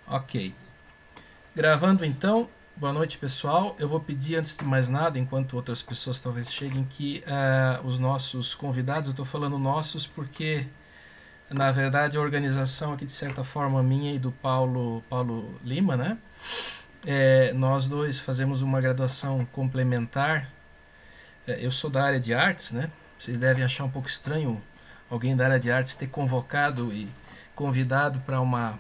Ok. Gravando então. Boa noite, pessoal. Eu vou pedir, antes de mais nada, enquanto outras pessoas talvez cheguem, que os nossos convidados, eu estou falando nossos porque, na verdade, a organização aqui, de certa forma, minha e do Paulo Lima, né? Nós dois fazemos uma graduação complementar. Eu sou da área de artes, né? Vocês devem achar um pouco estranho alguém da área de artes ter convocado e convidado para uma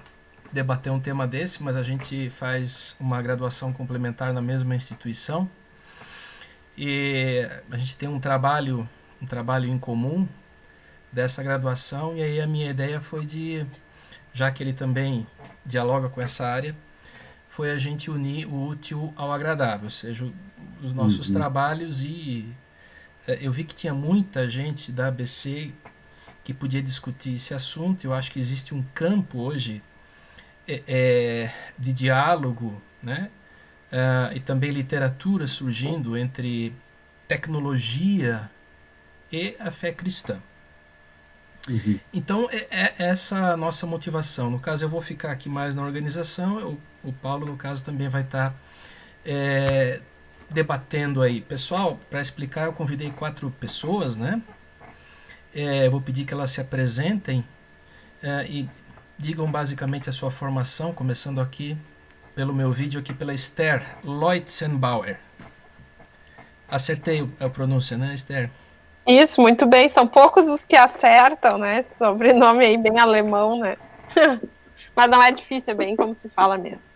debater um tema desse, mas a gente faz uma graduação complementar na mesma instituição e a gente tem um trabalho em comum dessa graduação, e aí a minha ideia foi de, já que ele também dialoga com essa área, foi a gente unir o útil ao agradável, ou seja, os nossos Uhum. trabalhos. E eu vi que tinha muita gente da ABC que podia discutir esse assunto. Eu acho que existe um campo hoje de diálogo, né? E também literatura surgindo entre tecnologia e a fé cristã. Uhum. Então é essa a nossa motivação. No caso, eu vou ficar aqui mais na organização, o Paulo, no caso, também vai estar é, debatendo aí. Pessoal, para explicar, eu convidei 4 pessoas, né? Eu vou pedir que elas se apresentem e digam basicamente a sua formação, começando aqui pelo meu vídeo, aqui pela Esther Leutzenbauer. Acertei a pronúncia, né, Esther? Isso, muito bem. São poucos os que acertam, né? Sobrenome aí bem alemão, né? Mas não é difícil, é bem como se fala mesmo.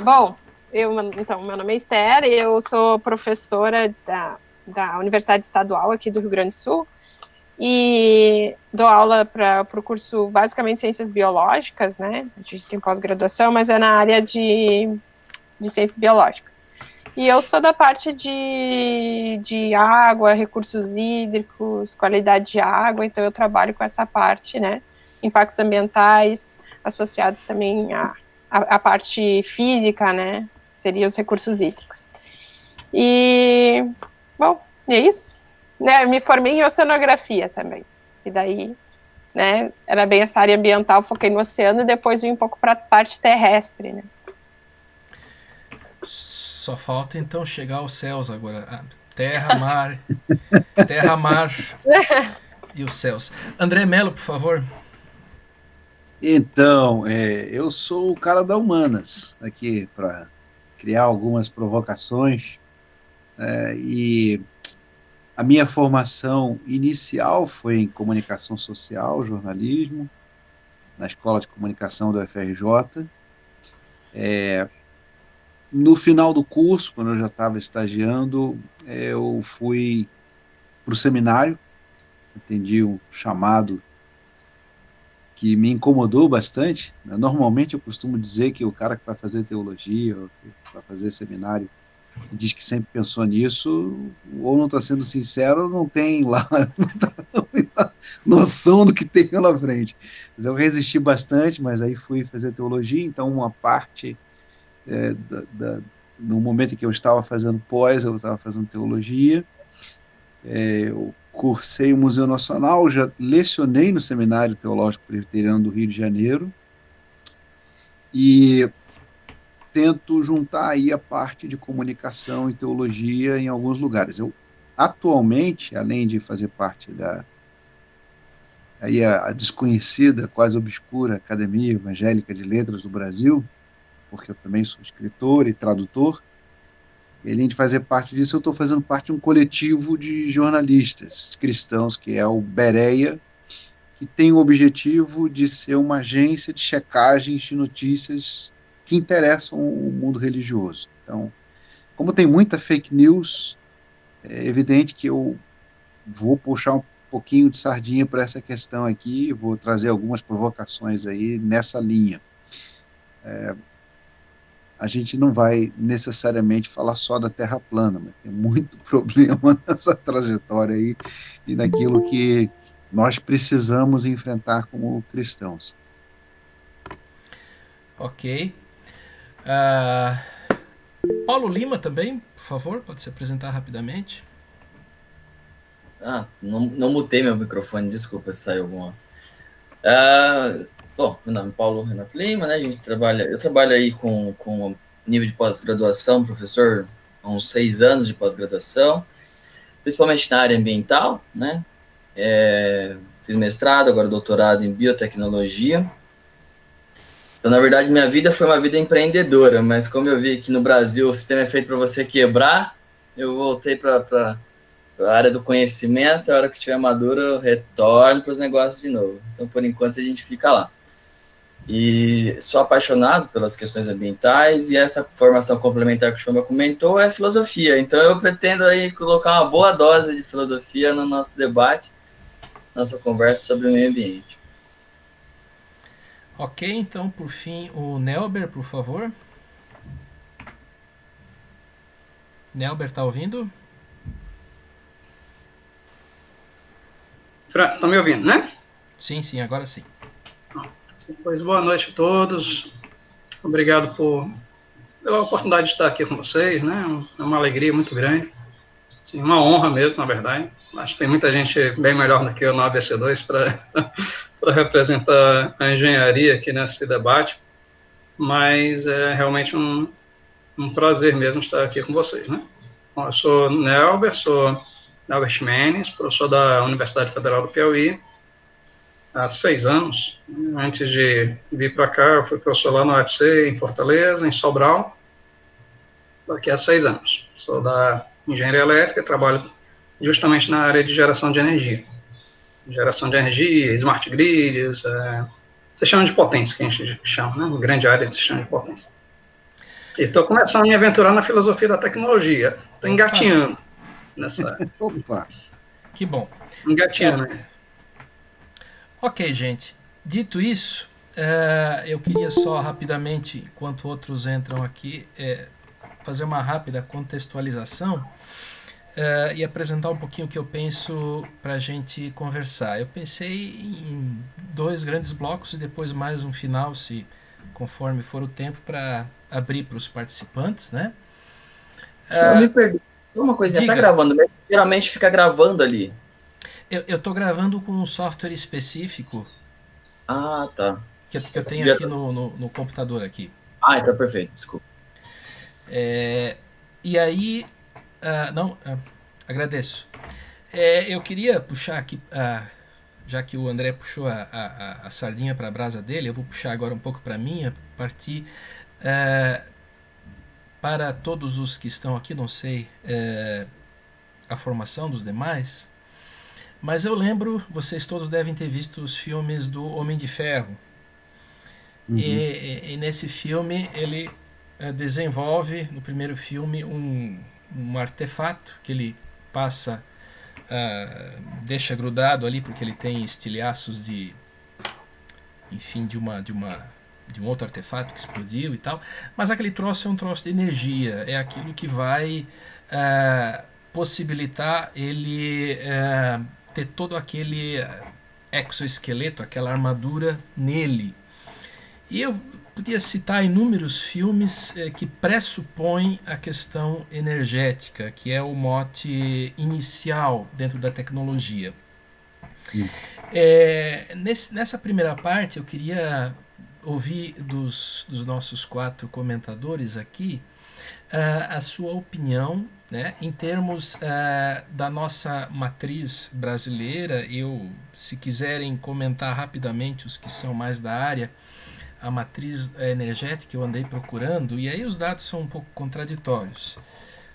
Bom, então, meu nome é Esther e eu sou professora da Universidade Estadual aqui do Rio Grande do Sul e dou aula para o curso basicamente Ciências Biológicas, né? A gente tem pós-graduação, mas é na área de Ciências Biológicas. E eu sou da parte de água, recursos hídricos, qualidade de água, então eu trabalho com essa parte, né? Impactos ambientais associados também à parte física, né? Seria os recursos hídricos. E, bom, é isso. Né, eu me formei em oceanografia também. E daí, né, era bem essa área ambiental, foquei no oceano e depois vim um pouco para a parte terrestre, né? Só falta então chegar aos céus agora. Terra, mar, terra, mar e os céus. André Melo, por favor. Então, eu sou o cara da Humanas aqui para criar algumas provocações, e a minha formação inicial foi em comunicação social, jornalismo, na Escola de Comunicação da UFRJ. No final do curso, quando eu já estava estagiando, eu fui para o seminário, atendi um chamado que me incomodou bastante, né? Normalmente eu costumo dizer que o cara que vai fazer teologia, ou que vai fazer seminário, e diz que sempre pensou nisso, ou não está sendo sincero, ou não tem lá muita noção do que tem pela frente. Mas eu resisti bastante, mas aí fui fazer teologia, então uma parte no momento em que eu estava fazendo pós, eu estava fazendo teologia. Eu cursei o Museu Nacional, já lecionei no Seminário Teológico Presbiteriano do Rio de Janeiro, e tento juntar aí a parte de comunicação e teologia em alguns lugares. Eu, atualmente, além de fazer parte da aí a desconhecida, quase obscura Academia Evangélica de Letras do Brasil, porque eu também sou escritor e tradutor, e além de fazer parte disso, eu estou fazendo parte de um coletivo de jornalistas cristãos, que é o Bereia, que tem o objetivo de ser uma agência de checagens de notícias que interessam o mundo religioso. Então, como tem muita fake news, é evidente que eu vou puxar um pouquinho de sardinha para essa questão aqui, vou trazer algumas provocações aí nessa linha. A gente não vai necessariamente falar só da Terra plana, mas tem muito problema nessa trajetória aí e naquilo que nós precisamos enfrentar como cristãos. Ok. Ah, Paulo Lima também, por favor, pode se apresentar rapidamente. Não mutei meu microfone, desculpa se saiu alguma. Ah, Bom, meu nome é Paulo Renato Lima, né? Eu trabalho aí com nível de pós-graduação, professor, há uns 6 anos de pós-graduação, principalmente na área ambiental, né? Fiz mestrado, agora doutorado em biotecnologia. Então, na verdade, minha vida foi uma vida empreendedora, mas como eu vi que no Brasil o sistema é feito para você quebrar, eu voltei para a área do conhecimento. A hora que estiver maduro, eu retorno para os negócios de novo. Então, por enquanto, a gente fica lá. E sou apaixonado pelas questões ambientais, e essa formação complementar que o Choma comentou é filosofia. Então eu pretendo aí colocar uma boa dose de filosofia no nosso debate, nossa conversa sobre o meio ambiente. Ok, então por fim o Nelber, por favor. Nelber, tá ouvindo? Estão me ouvindo, né? Sim, sim, agora sim. Pois boa noite a todos. Obrigado pela oportunidade de estar aqui com vocês, né? É uma alegria muito grande. Assim, uma honra mesmo, na verdade. Acho que tem muita gente bem melhor do que eu no ABC2 para representar a engenharia aqui nesse debate, mas é realmente um prazer mesmo estar aqui com vocês, né? Bom, eu sou Nelber Schmenis, professor da Universidade Federal do Piauí, há 6 anos. Antes de vir para cá, eu fui professor lá no UFC, em Fortaleza, em Sobral, daqui a 6 anos. Sou da engenharia elétrica, trabalho justamente na área de geração de energia. Geração de energia, smart grids, se chama de potência, que a gente chama, né? Uma grande área de sistema de potência. E estou começando a me aventurar na filosofia da tecnologia. Estou engatinhando nessa... Opa! Que bom. Engatinhando, né? Ok, gente. Dito isso, eu queria só rapidamente, enquanto outros entram aqui, fazer uma rápida contextualização e apresentar um pouquinho o que eu penso para a gente conversar. Eu pensei em 2 grandes blocos e depois mais um final, se conforme for o tempo, para abrir para os participantes, né? Eu me perdi. Uma coisinha, tá gravando, mas geralmente fica gravando ali. Eu tô gravando com um software específico. Ah, tá. Que eu tenho aqui no computador aqui. Ah, então perfeito, desculpa. E aí, agradeço. Eu queria puxar aqui, já que o André puxou a sardinha para a brasa dele, eu vou puxar agora um pouco para mim, partir para todos os que estão aqui, não sei a formação dos demais, mas eu lembro, vocês todos devem ter visto os filmes do Homem de Ferro. Uhum. E nesse filme ele desenvolve, no primeiro filme, um artefato que ele passa, deixa grudado ali porque ele tem estilhaços de um outro artefato que explodiu e tal, mas aquele troço é um troço de energia, é aquilo que vai possibilitar ele ter todo aquele exoesqueleto, aquela armadura nele. E eu podia citar inúmeros filmes que pressupõem a questão energética, que é o mote inicial dentro da tecnologia. Nessa primeira parte, eu queria ouvir dos nossos 4 comentadores aqui a sua opinião, né, em termos da nossa matriz brasileira. Se quiserem comentar rapidamente, os que são mais da área, a matriz energética eu andei procurando, e aí os dados são um pouco contraditórios.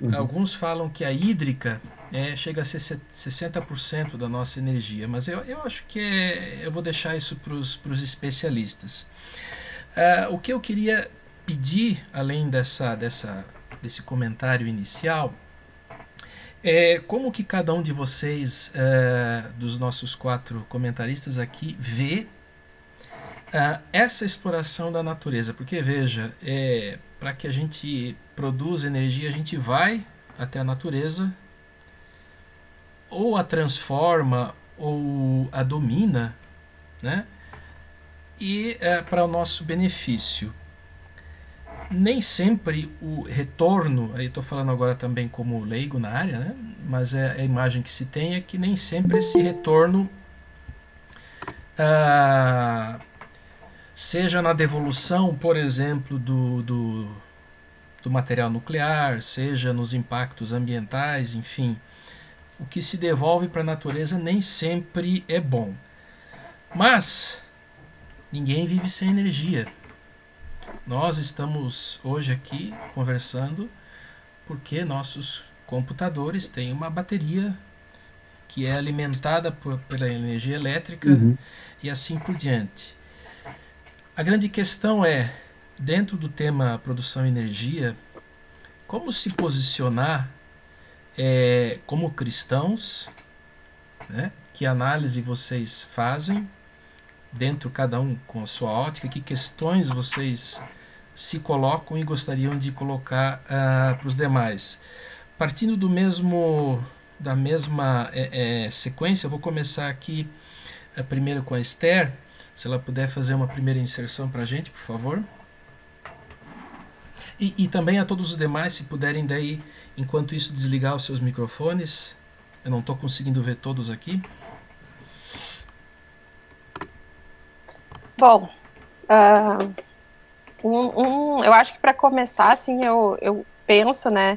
Uhum. Alguns falam que a hídrica chega a ser 60% da nossa energia, mas eu acho que eu vou deixar isso para os especialistas. O que eu queria pedir, além desse comentário inicial, como que cada um de vocês, dos nossos 4 comentaristas aqui, vê essa exploração da natureza. Porque, veja, para que a gente produza energia, a gente vai até a natureza, ou a transforma, ou a domina, né? E para o nosso benefício. Nem sempre o retorno, aí estou falando agora também como leigo na área, né? Mas a imagem que se tem é que nem sempre esse retorno seja na devolução, por exemplo, do material nuclear, seja nos impactos ambientais, enfim. O que se devolve para a natureza nem sempre é bom. Mas ninguém vive sem energia. Nós estamos hoje aqui conversando porque nossos computadores têm uma bateria que é alimentada pela energia elétrica e assim por diante. A grande questão é, dentro do tema produção de energia, como se posicionar como cristãos, né? Que análise vocês fazem, dentro cada um com a sua ótica, que questões vocês se colocam e gostariam de colocar para os demais. Partindo da mesma sequência, eu vou começar aqui primeiro com a Esther. Se ela puder fazer uma primeira inserção para a gente, por favor. E também a todos os demais, se puderem daí, enquanto isso, desligar os seus microfones. Eu não estou conseguindo ver todos aqui. Bom, eu acho que para começar, assim, eu penso, né,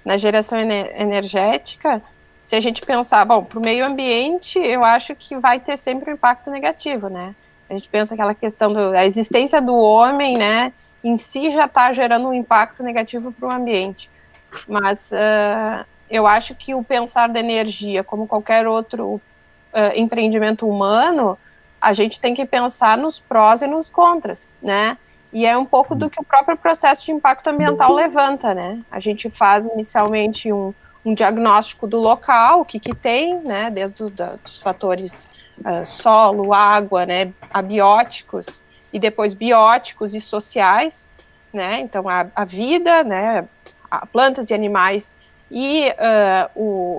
na geração energética. Se a gente pensar, bom, para o meio ambiente, eu acho que vai ter sempre um impacto negativo, né? A gente pensa aquela questão da existência do homem, né, em si já está gerando um impacto negativo para o ambiente. Mas eu acho que o pensar da energia, como qualquer outro empreendimento humano, a gente tem que pensar nos prós e nos contras, né? E é um pouco do que o próprio processo de impacto ambiental levanta, né? A gente faz inicialmente um diagnóstico do local, o que tem, né? Desde dos fatores solo, água, né? Abióticos, e depois bióticos e sociais, né? Então, a vida, né? Plantas e animais e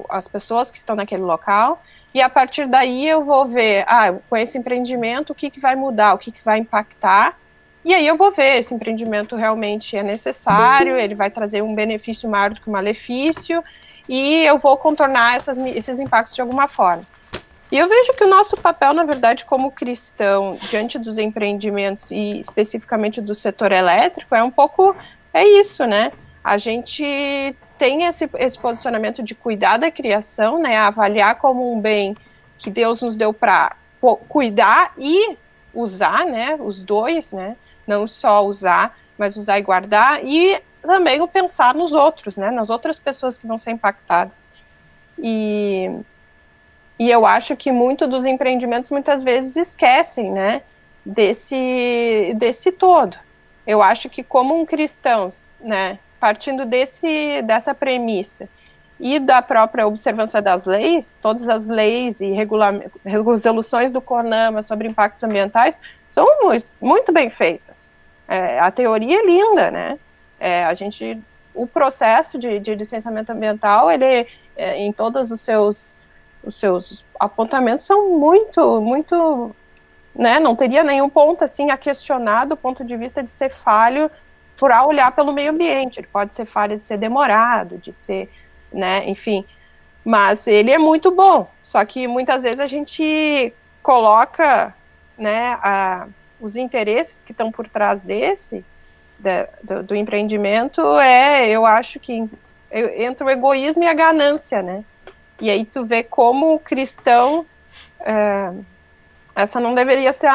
as pessoas que estão naquele local. E a partir daí eu vou ver, com esse empreendimento, o que vai mudar, o que vai impactar. E aí eu vou ver, esse empreendimento realmente é necessário, ele vai trazer um benefício maior do que um malefício, e eu vou contornar esses impactos de alguma forma. E eu vejo que o nosso papel, na verdade, como cristão, diante dos empreendimentos e especificamente do setor elétrico, é isso, né? A gente tem esse posicionamento de cuidar da criação, né? Avaliar como um bem que Deus nos deu para cuidar e usar, né? Os dois, né? Não só usar, mas usar e guardar, e também o pensar nos outros, né? Nas outras pessoas que vão ser impactadas. E eu acho que muito dos empreendimentos muitas vezes esquecem, né? Desse todo. Eu acho que como cristãos, né? Partindo dessa premissa e da própria observância das leis, todas as leis e resoluções do CONAMA sobre impactos ambientais são muito bem feitas. A teoria é linda, né? O processo de licenciamento ambiental, ele, em todos os seus apontamentos, são muito, né? Não teria nenhum ponto assim a questionar do ponto de vista de ser falho para olhar pelo meio ambiente. Ele pode ser falho de ser demorado, de ser, né, enfim, mas ele é muito bom, só que muitas vezes a gente coloca, né, os interesses que estão por trás do empreendimento, eu acho que entra o egoísmo e a ganância, né, e aí tu vê como cristão, essa não deveria ser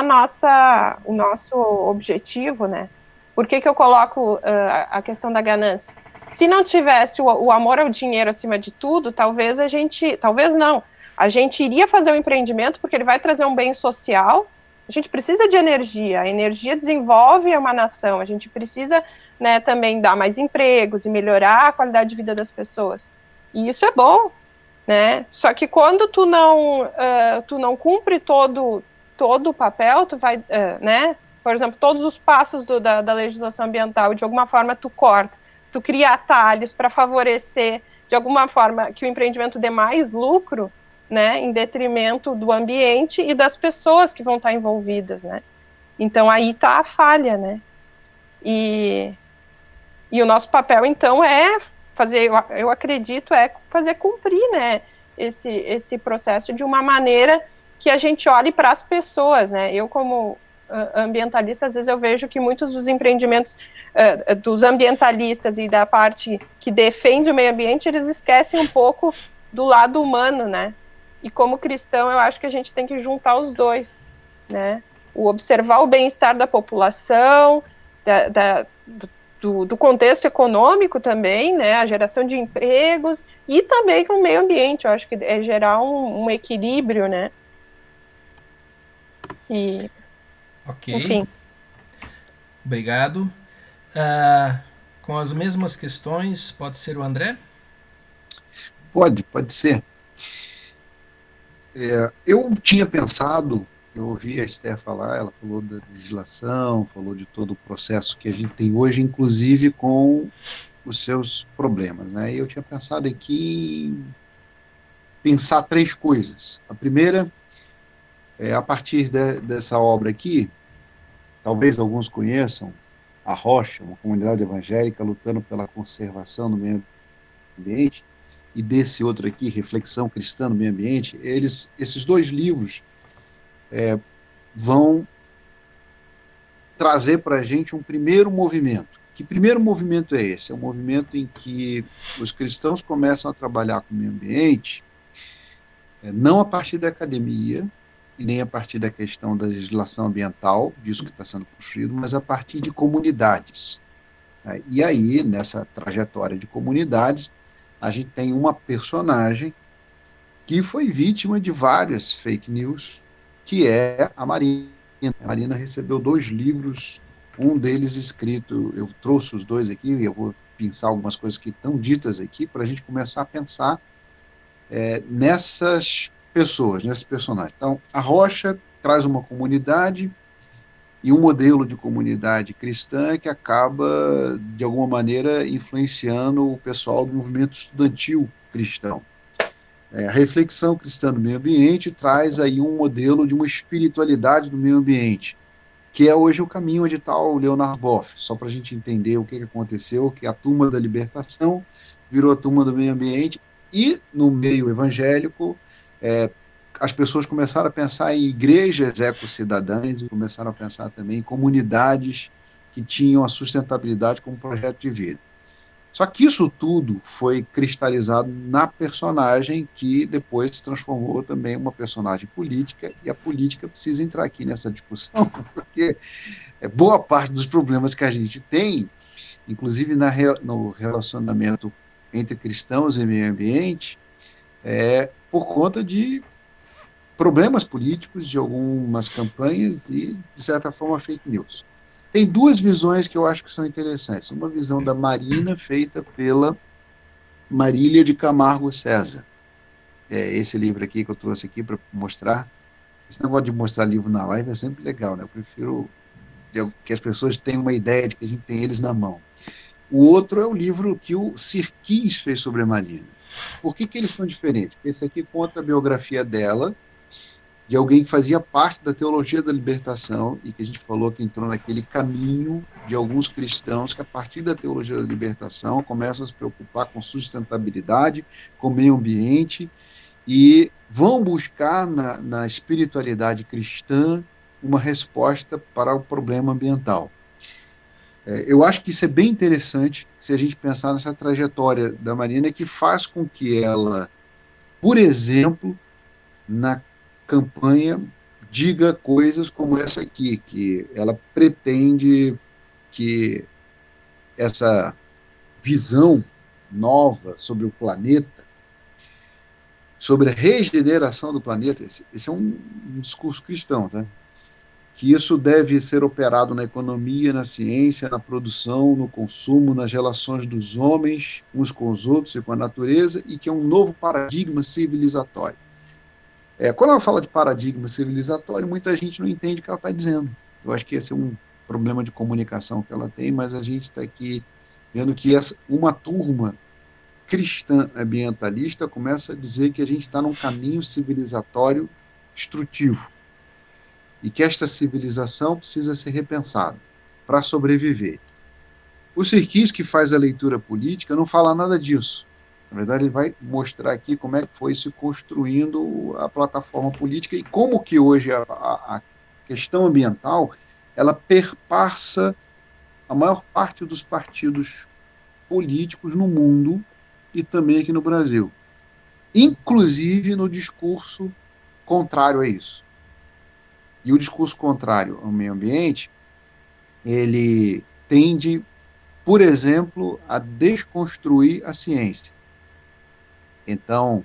o nosso objetivo, né. Por que eu coloco a questão da ganância? Se não tivesse o amor ao dinheiro acima de tudo, talvez a gente iria fazer um empreendimento porque ele vai trazer um bem social. A gente precisa de energia, a energia desenvolve uma nação, a gente precisa, né, também dar mais empregos e melhorar a qualidade de vida das pessoas. E isso é bom, né? Só que quando tu não cumpre todo o papel, tu vai, né? Por exemplo, todos os passos da legislação ambiental, de alguma forma tu corta, tu cria atalhos para favorecer, de alguma forma, que o empreendimento dê mais lucro, né, em detrimento do ambiente e das pessoas que vão estar envolvidas, né. Então, aí está a falha, né. E o nosso papel, então, eu acredito, fazer cumprir, né, esse processo de uma maneira que a gente olhe para as pessoas, né. Eu, como ambientalista, às vezes eu vejo que muitos dos empreendimentos dos ambientalistas e da parte que defende o meio ambiente, eles esquecem um pouco do lado humano, né? E como cristão, eu acho que a gente tem que juntar os dois, né? O observar o bem-estar da população, do contexto econômico também, né? A geração de empregos e também com o meio ambiente. Eu acho que é gerar um equilíbrio, né? E, Ok. enfim. Obrigado. Com as mesmas questões, pode ser o André? Pode ser. Eu tinha pensado, eu ouvi a Esther falar, ela falou da legislação, falou de todo o processo que a gente tem hoje, inclusive com os seus problemas, né? E eu tinha pensado aqui em pensar três coisas. A primeira é a partir dessa obra aqui, talvez alguns conheçam, A Rocha, uma comunidade evangélica lutando pela conservação do meio ambiente, e desse outro aqui, Reflexão Cristã no Meio Ambiente, esses dois livros vão trazer para a gente um primeiro movimento. Que primeiro movimento é esse? É um movimento em que os cristãos começam a trabalhar com o meio ambiente, não a partir da academia, e nem a partir da questão da legislação ambiental, disso que está sendo construído, mas a partir de comunidades. E aí, nessa trajetória de comunidades, a gente tem uma personagem que foi vítima de várias fake news, que é a Marina. A Marina recebeu 2 livros, um deles escrito, eu trouxe os 2 aqui, e eu vou pensar algumas coisas que estão ditas aqui, para a gente começar a pensar nessas pessoas, nesses personagens. Então, a Rocha traz uma comunidade e um modelo de comunidade cristã que acaba, de alguma maneira, influenciando o pessoal do movimento estudantil cristão. A reflexão cristã do meio ambiente traz aí um modelo de uma espiritualidade do meio ambiente, que é hoje o caminho onde está o Leonard Boff, só para a gente entender o que aconteceu, que a turma da libertação virou a turma do meio ambiente, e no meio evangélico, as pessoas começaram a pensar em igrejas eco-cidadãs e começaram a pensar também em comunidades que tinham a sustentabilidade como projeto de vida. Só que isso tudo foi cristalizado na personagem que depois se transformou também em uma personagem política, e a política precisa entrar aqui nessa discussão, porque boa parte dos problemas que a gente tem, inclusive no relacionamento entre cristãos e meio ambiente, por conta de problemas políticos, de algumas campanhas e, de certa forma, fake news. Tem 2 visões que eu acho que são interessantes. Uma visão da Marina, feita pela Marília de Camargo César. Esse livro aqui que eu trouxe aqui para mostrar. Esse negócio de mostrar livro na live é sempre legal, né? Eu prefiro que as pessoas tenham uma ideia de que a gente tem eles na mão. O outro é o livro que o Sirkis fez sobre a Marina. Por que eles são diferentes? Esse aqui conta a biografia dela, de alguém que fazia parte da teologia da libertação e que a gente falou que entrou naquele caminho de alguns cristãos que, a partir da teologia da libertação, começam a se preocupar com sustentabilidade, com meio ambiente, e vão buscar na espiritualidade cristã uma resposta para o problema ambiental. Eu acho que isso é bem interessante se a gente pensar nessa trajetória da Marina, que faz com que ela, por exemplo, na campanha, diga coisas como essa aqui, que ela pretende que essa visão nova sobre o planeta, sobre a regeneração do planeta, esse é um discurso cristão, tá? Que isso deve ser operado na economia, na ciência, na produção, no consumo, nas relações dos homens uns com os outros e com a natureza, e que é um novo paradigma civilizatório. Quando ela fala de paradigma civilizatório, muita gente não entende o que ela está dizendo. Eu acho que esse é um problema de comunicação que ela tem, mas a gente está aqui vendo que uma turma cristã ambientalista começa a dizer que a gente está num caminho civilizatório destrutivo e que esta civilização precisa ser repensada para sobreviver. O Sirkis, que faz a leitura política, não fala nada disso. Na verdade, ele vai mostrar aqui como é que foi se construindo a plataforma política e como que hoje a questão ambiental, ela perpassa a maior parte dos partidos políticos no mundo e também aqui no Brasil, inclusive no discurso contrário a isso. E o discurso contrário ao meio ambiente, ele tende, por exemplo, a desconstruir a ciência. Então,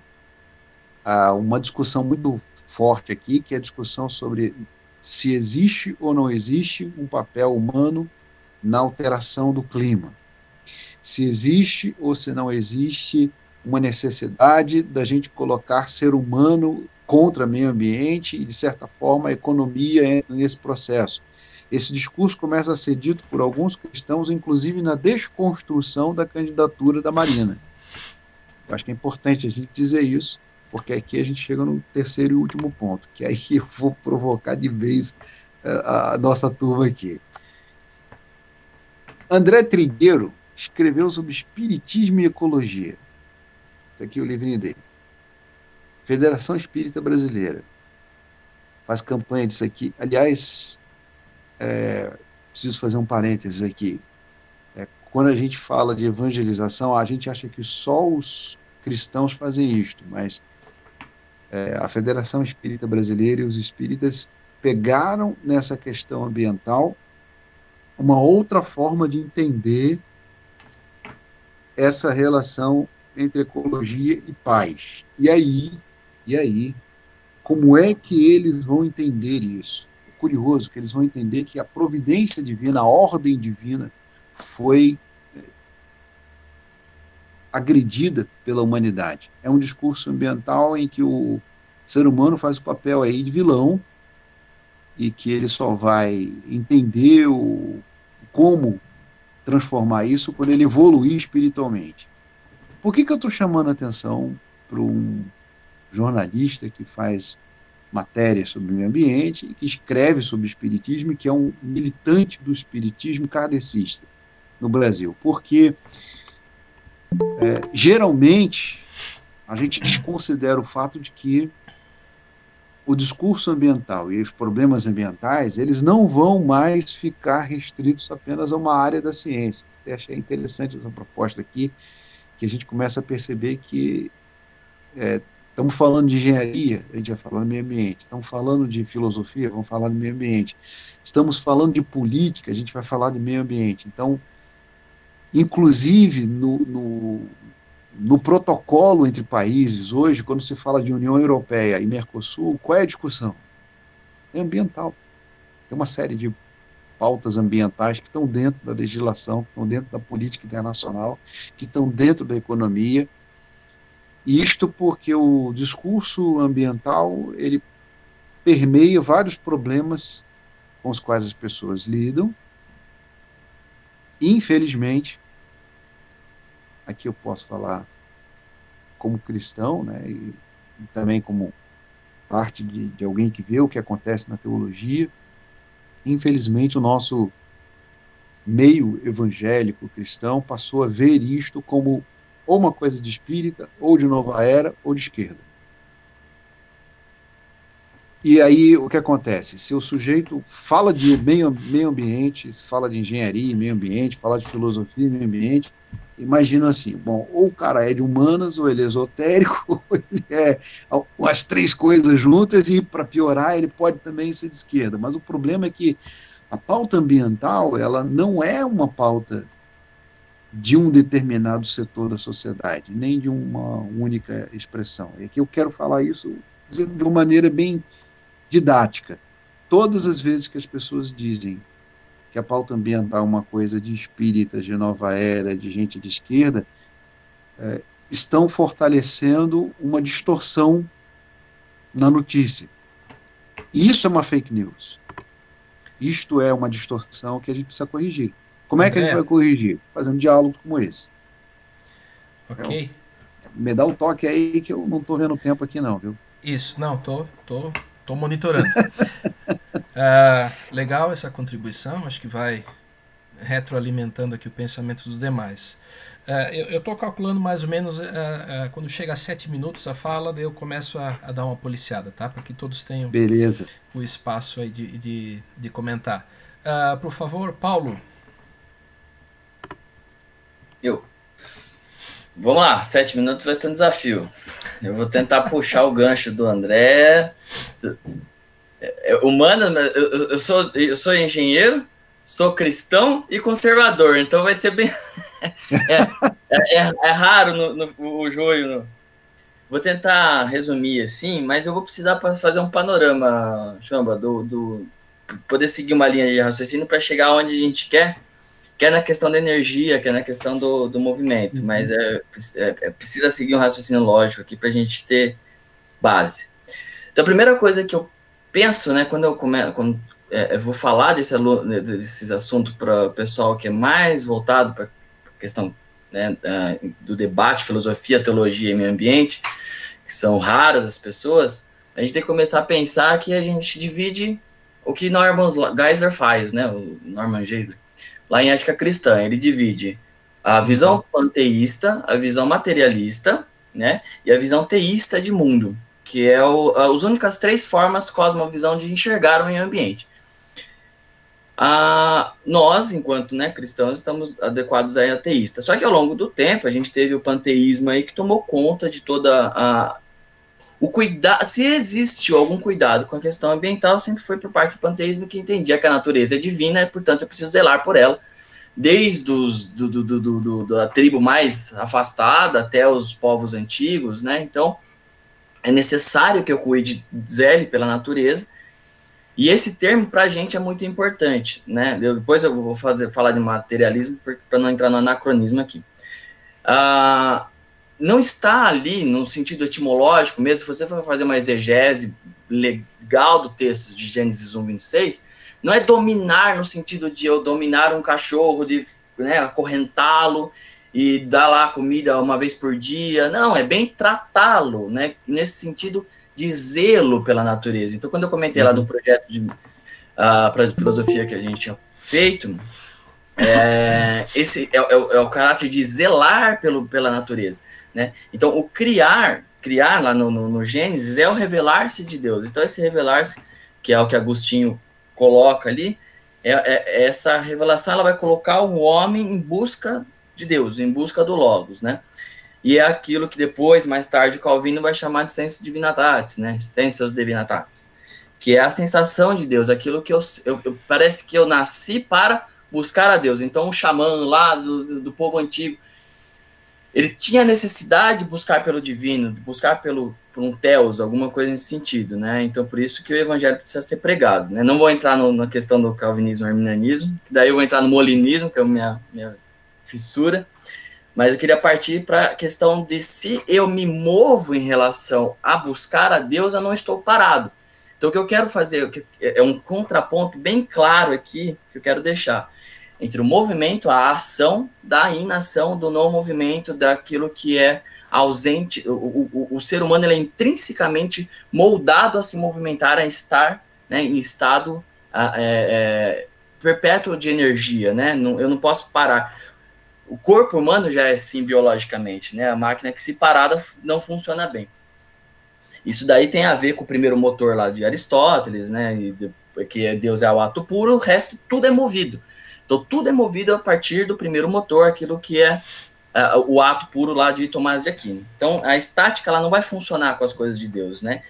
há uma discussão muito forte aqui, que é a discussão sobre se existe ou não existe um papel humano na alteração do clima. Se existe ou se não existe uma necessidade da gente colocar ser humano contra meio ambiente e, de certa forma, a economia entra nesse processo. Esse discurso começa a ser dito por alguns cristãos, inclusive na desconstrução da candidatura da Marina. Eu acho que é importante a gente dizer isso, porque aqui a gente chega no terceiro e último ponto, que aí eu vou provocar de vez a nossa turma aqui. André Trigueiro escreveu sobre espiritismo e ecologia. Está aqui o livrinho dele. Federação Espírita Brasileira. Faz campanha disso aqui. Aliás, preciso fazer um parênteses aqui. Quando a gente fala de evangelização, a gente acha que só os cristãos fazem isto, mas a Federação Espírita Brasileira e os espíritas pegaram nessa questão ambiental uma outra forma de entender essa relação entre ecologia e paz. E aí, como é que eles vão entender isso? É curioso que eles vão entender que a providência divina, a ordem divina, foi agredida pela humanidade. É um discurso ambiental em que o ser humano faz o papel aí de vilão e que ele só vai entender como transformar isso quando ele evoluir espiritualmente. Por que eu estou chamando a atenção para um jornalista que faz matéria sobre o meio ambiente e que escreve sobre o espiritismo e que é um militante do espiritismo kardecista no Brasil? Porque geralmente a gente desconsidera o fato de que o discurso ambiental e os problemas ambientais, eles não vão mais ficar restritos apenas a uma área da ciência. Eu achei interessante essa proposta aqui, que a gente começa a perceber que estamos falando de engenharia, a gente vai falar do meio ambiente. Estamos falando de filosofia, vamos falar do meio ambiente. Estamos falando de política, a gente vai falar de meio ambiente. Então, inclusive, no protocolo entre países, hoje, quando se fala de União Europeia e Mercosul, qual é a discussão? É ambiental. Tem uma série de pautas ambientais que estão dentro da legislação, que estão dentro da política internacional, que estão dentro da economia. E isto porque o discurso ambiental, ele permeia vários problemas com os quais as pessoas lidam. Infelizmente, aqui eu posso falar como cristão, né, e também como parte de alguém que vê o que acontece na teologia. Infelizmente, o nosso meio evangélico cristão passou a ver isto como ou uma coisa de espírita, ou de nova era, ou de esquerda. E aí, o que acontece? Se o sujeito fala de meio ambiente, fala de engenharia, meio ambiente, fala de filosofia, meio ambiente, imagina assim, bom, ou o cara é de humanas, ou ele é esotérico, ou ele é as três coisas juntas, e para piorar, ele pode também ser de esquerda. Mas o problema é que a pauta ambiental, ela não é uma pauta de um determinado setor da sociedade, nem de uma única expressão. E aqui eu quero falar isso de uma maneira bem didática. Todas as vezes que as pessoas dizem que a pauta ambiental é uma coisa de espíritas, de nova era, de gente de esquerda, estão fortalecendo uma distorção na notícia. E isso é uma fake news. Isto é uma distorção que a gente precisa corrigir. Como é que a gente vai corrigir? Fazendo diálogos como esse. Ok. Me dá o toque aí que eu não estou vendo o tempo aqui não, viu? Isso, não, tô monitorando. Legal essa contribuição, acho que vai retroalimentando aqui o pensamento dos demais. Eu estou calculando mais ou menos quando chega a 7 minutos a fala, daí eu começo a dar uma policiada, tá? Para que todos tenham Beleza. o espaço aí de comentar. Por favor, Paulo. Vamos lá, 7 minutos vai ser um desafio. Eu vou tentar puxar o gancho do André. Eu sou engenheiro, sou cristão e conservador, então vai ser bem... é raro o joio. Vou tentar resumir assim, mas eu vou precisar fazer um panorama, Chamba, poder seguir uma linha de raciocínio para chegar onde a gente quer na questão da energia, que é na questão do movimento, mas precisa seguir um raciocínio lógico aqui para a gente ter base. Então, a primeira coisa que eu penso, né, quando eu vou falar desses assuntos para o pessoal que é mais voltado para a questão, né, do debate, filosofia, teologia e meio ambiente, que são raras as pessoas, a gente tem que começar a pensar que a gente divide o que Norman Geisler faz, né, o Norman Geisler, lá em Ética Cristã, ele divide a visão panteísta, a visão materialista, né, e a visão teísta de mundo, que é as únicas 3 formas cosmovisão de enxergar o meio ambiente. Nós, enquanto, né, cristãos, estamos adequados a ateísta. Só que ao longo do tempo, a gente teve o panteísmo aí que tomou conta de toda o cuidado. Se existe algum cuidado com a questão ambiental, sempre foi por parte do panteísmo, que entendia que a natureza é divina e, portanto, eu preciso zelar por ela, desde da tribo mais afastada até os povos antigos, né? Então, é necessário que eu cuide, zele pela natureza. E esse termo, para a gente, é muito importante, né? Depois eu vou falar de materialismo, para não entrar no anacronismo aqui. Não está ali, no sentido etimológico mesmo, se você for fazer uma exegese legal do texto de Gênesis 1:26, não é dominar no sentido de eu dominar um cachorro, de, né, acorrentá-lo e dar lá comida uma vez por dia. Não, é bem tratá-lo, né? Nesse sentido de zelo pela natureza. Então, quando eu comentei lá do projeto para filosofia que a gente tinha feito, esse é o caráter de zelar pela natureza, né? Então, o criar lá no Gênesis é o revelar-se de Deus. Então, esse revelar-se, que é o que Agostinho coloca ali, essa revelação, ela vai colocar o homem em busca de Deus, em busca do Logos, né? E é aquilo que depois, mais tarde, Calvino vai chamar de sensus divinitatis, né? Sensus divinitatis, que é a sensação de Deus, aquilo que parece que eu nasci para buscar a Deus. Então, o xamã lá do povo antigo, ele tinha necessidade de buscar pelo divino, de buscar por um Theos, alguma coisa nesse sentido, né? Então, por isso que o evangelho precisa ser pregado, né? Não vou entrar na questão do calvinismo e arminianismo, que daí eu vou entrar no molinismo, que é a minha fissura, mas eu queria partir para a questão de se eu me movo em relação a buscar a Deus, eu não estou parado. Então, o que eu quero fazer é um contraponto bem claro aqui, que eu quero deixar, entre o movimento, a ação, da inação, do não movimento, daquilo que é ausente. O ser humano, ele é intrinsecamente moldado a se movimentar, a estar, né, em estado perpétuo de energia, né? Eu não posso parar. O corpo humano já é assim biologicamente, né? A máquina que, se parada, não funciona bem. Isso daí tem a ver com o primeiro motor lá de Aristóteles, né? Que Deus é o ato puro, o resto tudo é movido. Então, tudo é movido a partir do primeiro motor, aquilo que é o ato puro lá de Tomás de Aquino. Então, a estática, ela não vai funcionar com as coisas de Deus, né?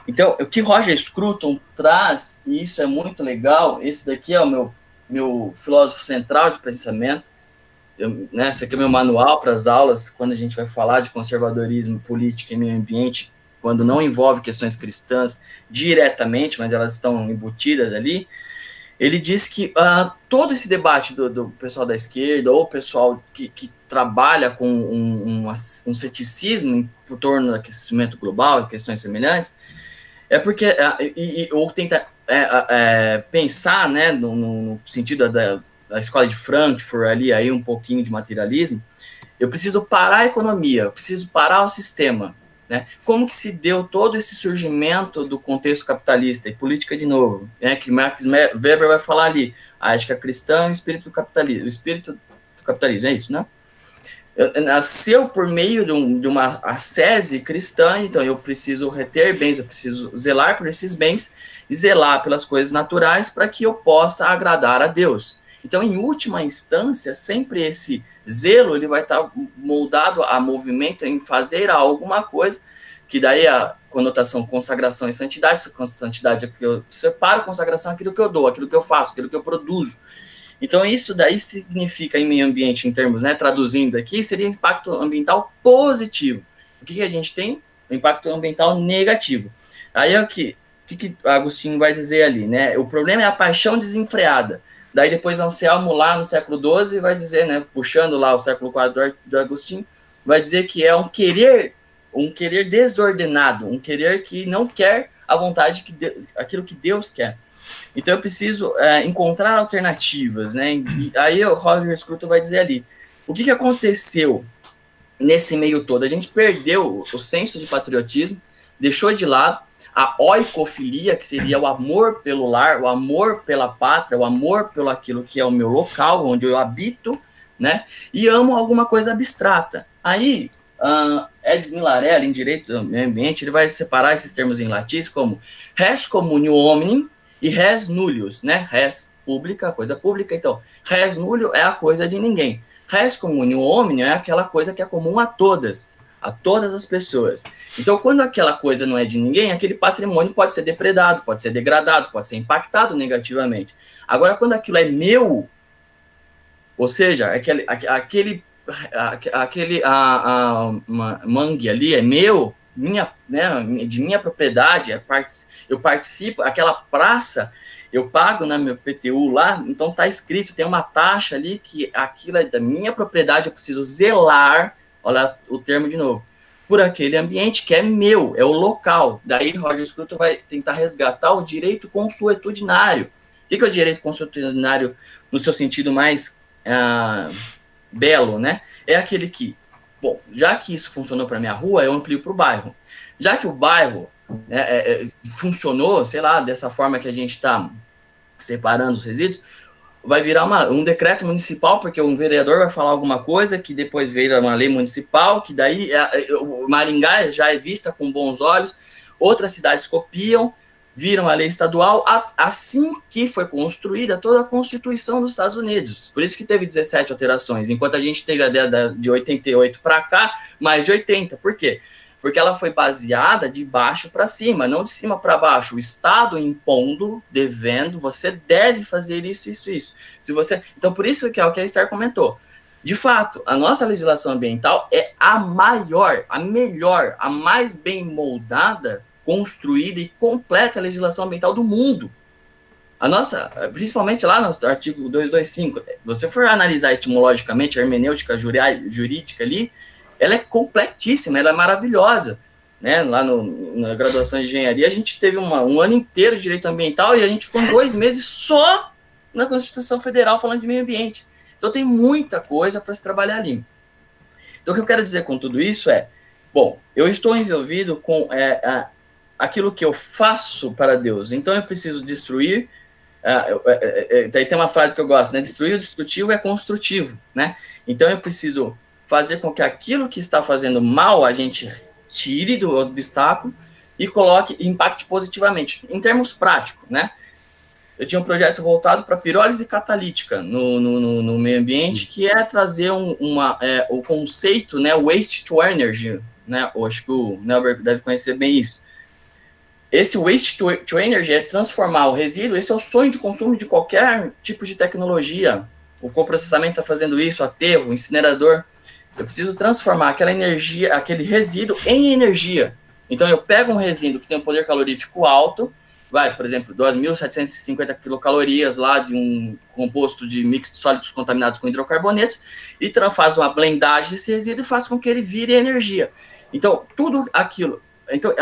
Então, o que Roger Scruton traz, e isso é muito legal, esse daqui é o meu filósofo central de pensamento, né, esse aqui é o meu manual para as aulas, quando a gente vai falar de conservadorismo, política e meio ambiente, quando não envolve questões cristãs diretamente, mas elas estão embutidas ali. Ele diz que todo esse debate do pessoal da esquerda, ou pessoal que trabalha com um ceticismo em torno do aquecimento global e questões semelhantes, é porque, ou tenta pensar, né, no sentido da escola de Frankfurt, aí um pouquinho de materialismo, eu preciso parar a economia, eu preciso parar o sistema, né? Como que se deu todo esse surgimento do contexto capitalista e política de novo, né? Que Max Weber vai falar ali, a ética cristã e o espírito do capitalismo, é isso, né? nasceu por meio de uma ascese cristã, então eu preciso reter bens, eu preciso zelar por esses bens e zelar pelas coisas naturais para que eu possa agradar a Deus. Então, em última instância, sempre esse zelo ele vai estar moldado a movimento em fazer alguma coisa, que daí a conotação consagração e santidade, santidade é que eu separo, consagração é aquilo que eu dou, aquilo que eu faço, aquilo que eu produzo. Então, isso daí significa, em meio ambiente, em termos, né, traduzindo aqui, seria impacto ambiental positivo. O que a gente tem? O impacto ambiental negativo. Aí é o que Agostinho vai dizer ali, né? O problema é a paixão desenfreada. Daí depois Anselmo, lá no século XII, vai dizer, né, puxando lá o século IV do Agostinho, vai dizer que é um querer desordenado, um querer que não quer a vontade, aquilo que Deus quer. Então eu preciso encontrar alternativas, né? E aí o Roger Scruton vai dizer ali, o que aconteceu nesse meio todo? A gente perdeu o senso de patriotismo, deixou de lado a oikofilia, que seria o amor pelo lar, o amor pela pátria, o amor pelo aquilo que é o meu local, onde eu habito, né? E amo alguma coisa abstrata. Aí, Edis Milarelli, em Direito do Meio Ambiente, ele vai separar esses termos em latim como res communio hominum e res nullius, né? Res pública, coisa pública. Então, res nullio é a coisa de ninguém. Res communio hominum é aquela coisa que é comum a todas as pessoas. Então, quando aquela coisa não é de ninguém, aquele patrimônio pode ser depredado, pode ser degradado, pode ser impactado negativamente. Agora, quando aquilo é meu, ou seja, mangue ali é meu, de minha propriedade, eu participo, aquela praça, eu pago na meu PTU lá, então está escrito, tem uma taxa ali que aquilo é da minha propriedade, eu preciso zelar, olha o termo de novo, por aquele ambiente que é meu, é o local. Daí Roger Scruton vai tentar resgatar o direito consuetudinário. O que é o direito consuetudinário no seu sentido mais belo, né? É aquele que, bom, já que isso funcionou para minha rua, eu amplio para o bairro. Já que o bairro funcionou, sei lá, dessa forma que a gente está separando os resíduos, vai virar um decreto municipal, porque um vereador vai falar alguma coisa, que depois vira uma lei municipal, que daí Maringá já é vista com bons olhos, outras cidades copiam, viram a lei estadual, assim que foi construída toda a Constituição dos Estados Unidos. Por isso que teve 17 alterações, enquanto a gente teve a década de 88 para cá, mais de 80. Por quê? Porque ela foi baseada de baixo para cima, não de cima para baixo. O Estado impondo, devendo, você deve fazer isso, isso, isso. Então, por isso que é o que a Esther comentou. De fato, a nossa legislação ambiental é a maior, a melhor, a mais bem moldada, construída e completa legislação ambiental do mundo. A nossa, principalmente lá no artigo 225, você for analisar etimologicamente a hermenêutica jurídica ali, ela é completíssima, ela é maravilhosa. Né? Lá na graduação de engenharia, a gente teve um ano inteiro de direito ambiental e a gente ficou 2 meses só na Constituição Federal falando de meio ambiente. Então tem muita coisa para se trabalhar ali. Então o que eu quero dizer com tudo isso é, bom, eu estou envolvido com aquilo que eu faço para Deus, então eu preciso destruir. Daí tem uma frase que eu gosto, né? Destruir o destrutivo é construtivo, né? Então eu preciso fazer com que aquilo que está fazendo mal a gente tire do obstáculo e impacte positivamente, em termos práticos, né? Eu tinha um projeto voltado para pirólise catalítica no meio ambiente, que é trazer o conceito, né, waste to energy, né? Eu acho que o Nelber deve conhecer bem isso. Esse waste to energy é transformar o resíduo, esse é o sonho de consumo de qualquer tipo de tecnologia. O coprocessamento está fazendo isso, aterro, incinerador. Eu preciso transformar aquela energia, aquele resíduo em energia. Então eu pego um resíduo que tem um poder calorífico alto, por exemplo, 2.750 quilocalorias lá de um composto de mix de sólidos contaminados com hidrocarbonetos, e faz uma blendagem desse resíduo e faz com que ele vire energia. Então, tudo aquilo... Então,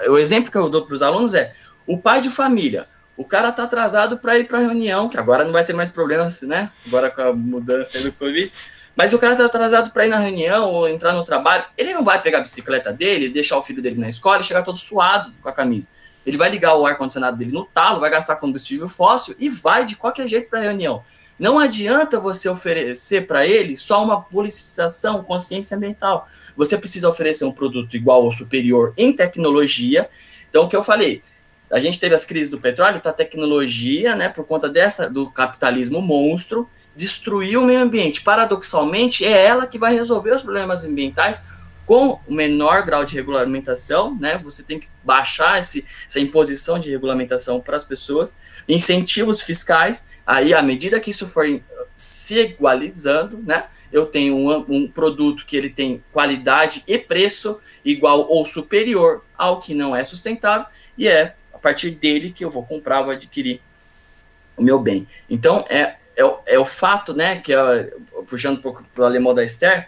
o exemplo que eu dou para os alunos é o pai de família. O cara está atrasado para ir para a reunião, que agora não vai ter mais problemas, né? Agora com a mudança do Covid. Mas o cara está atrasado para ir na reunião ou entrar no trabalho. Ele não vai pegar a bicicleta dele, deixar o filho dele na escola e chegar todo suado com a camisa. Ele vai ligar o ar-condicionado dele no talo, vai gastar combustível fóssil e vai de qualquer jeito para a reunião. Não adianta você oferecer para ele só uma politização, consciência ambiental. Você precisa oferecer um produto igual ou superior em tecnologia. Então, o que eu falei, a gente teve as crises do petróleo, então a tecnologia, né, por conta do capitalismo monstro, destruiu o meio ambiente. Paradoxalmente, é ela que vai resolver os problemas ambientais com o menor grau de regulamentação, né? Você tem que baixar essa imposição de regulamentação para as pessoas, incentivos fiscais, aí à medida que isso for se igualizando, né? Eu tenho um produto que ele tem qualidade e preço igual ou superior ao que não é sustentável, e é a partir dele que eu vou comprar, vou adquirir o meu bem. Então, é o fato, né, que puxando um pouco para o alemão da Esther,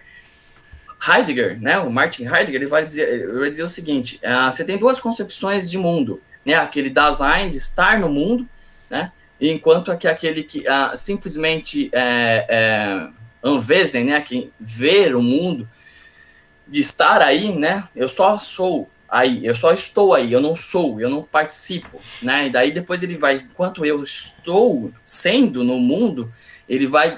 Heidegger, né, o Martin Heidegger, ele vai dizer o seguinte, você tem duas concepções de mundo, né, aquele Dasein, de estar no mundo, né, enquanto que aquele que simplesmente Anwesen, né, que ver o mundo, de estar aí, né, eu só sou aí, eu só estou aí, eu não sou, eu não participo, né, e daí depois ele vai, enquanto eu estou sendo no mundo, ele vai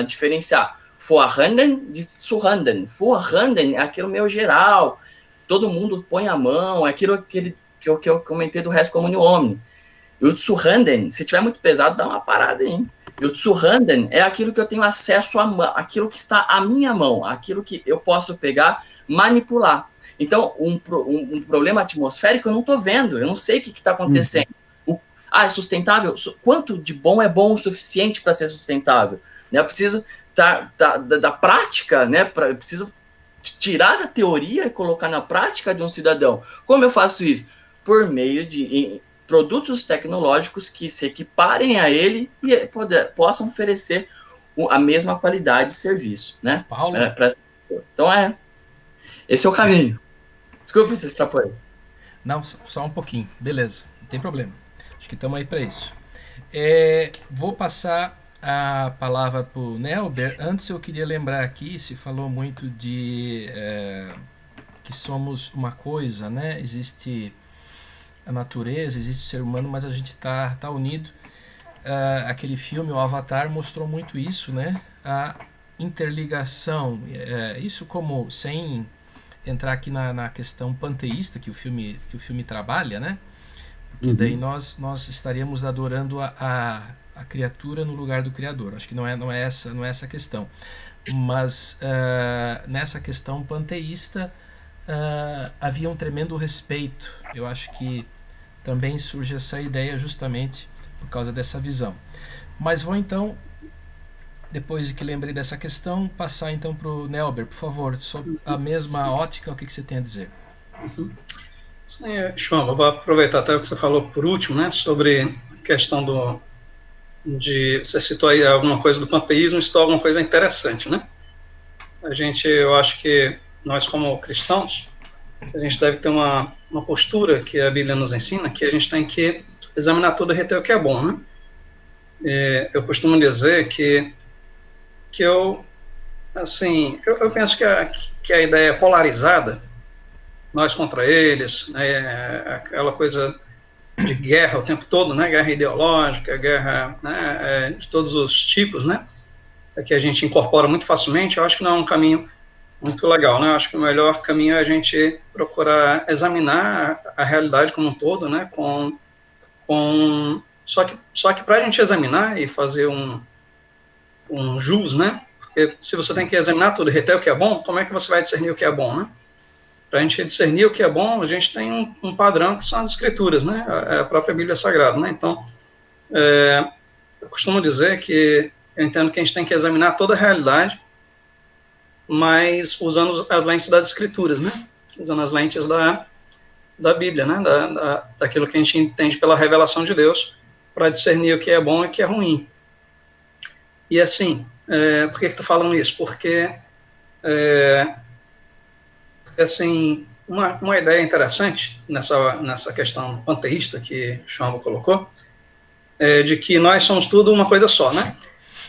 diferenciar Vorhanden de Zuhanden. Vorhanden é aquilo meio geral, todo mundo põe a mão, é aquilo que eu comentei do resto comune homem. E o Zuhanden, se tiver muito pesado, dá uma parada aí. E o Zuhanden é aquilo que eu tenho acesso a mão, aquilo que está à minha mão, aquilo que eu posso pegar, manipular. Então, um problema atmosférico eu não estou vendo, eu não sei o que está acontecendo. É sustentável? Quanto de bom é bom o suficiente para ser sustentável? Eu preciso da prática, né? Eu preciso tirar da teoria e colocar na prática de um cidadão. Como eu faço isso? Por meio de produtos tecnológicos que se equiparem a ele e possam oferecer a mesma qualidade de serviço, né? Paulo? Então, esse é o caminho. Desculpa se extrapolei. Não, só um pouquinho. Beleza, não tem problema. Acho que estamos aí para isso. Vou passar a palavra para o Nelber. Antes eu queria lembrar aqui, se falou muito de que somos uma coisa, né? Existe a natureza, existe o ser humano, mas a gente tá unido. Aquele filme, o Avatar, mostrou muito isso, né? A interligação, isso como sem entrar aqui na questão panteísta que o filme trabalha, né? Porque daí nós estaríamos adorando a criatura no lugar do Criador. Acho que não é essa a questão. Mas nessa questão panteísta havia um tremendo respeito. Eu acho que também surge essa ideia justamente por causa dessa visão. Mas vou então, depois de que lembrei dessa questão, passar então para o Nelber, por favor, sobre a mesma ótica, o que você tem a dizer? Sim, João, eu vou aproveitar até o que você falou por último, né, sobre a questão você citou aí alguma coisa do panteísmo, citou alguma coisa interessante, né? Eu acho que nós como cristãos, a gente deve ter uma postura que a Bíblia nos ensina, que a gente tem que examinar tudo e reter o que é bom, né? Eu costumo dizer que eu penso que a ideia é polarizada, nós contra eles, né, aquela coisa de guerra o tempo todo, né, guerra ideológica, guerra, né, de todos os tipos, né, que a gente incorpora muito facilmente. Eu acho que não é um caminho muito legal, né, eu acho que o melhor caminho é a gente procurar examinar a realidade como um todo, né, só que para a gente examinar e fazer um jus, né, porque se você tem que examinar tudo e reter o que é bom, como é que você vai discernir o que é bom, né? Para a gente discernir o que é bom, a gente tem um padrão que são as escrituras, né? A própria Bíblia Sagrada, né? Então, eu costumo dizer que eu entendo que a gente tem que examinar toda a realidade, mas usando as lentes das escrituras, né? Usando as lentes da Bíblia, né? Daquilo que a gente entende pela revelação de Deus, para discernir o que é bom e o que é ruim. E assim, por que estou falando isso? Porque assim, uma ideia interessante nessa questão panteísta que o Chamba colocou, de que nós somos tudo uma coisa só, né?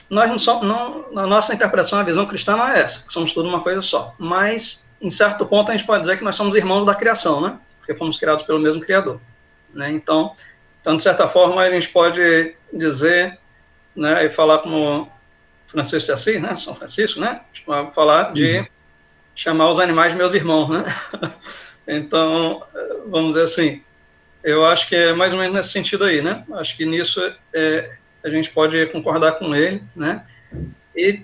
Nós não somos, na nossa interpretação, a visão cristã não é essa, que somos tudo uma coisa só. Mas, em certo ponto, a gente pode dizer que nós somos irmãos da criação, né? Porque fomos criados pelo mesmo Criador, né? Então, de certa forma, a gente pode dizer né, e falar como Francisco de Assis, né, São Francisco, né, falar de chamar os animais de meus irmãos, né. Então, vamos dizer assim, eu acho que é mais ou menos nesse sentido aí, né, acho que nisso a gente pode concordar com ele, né, e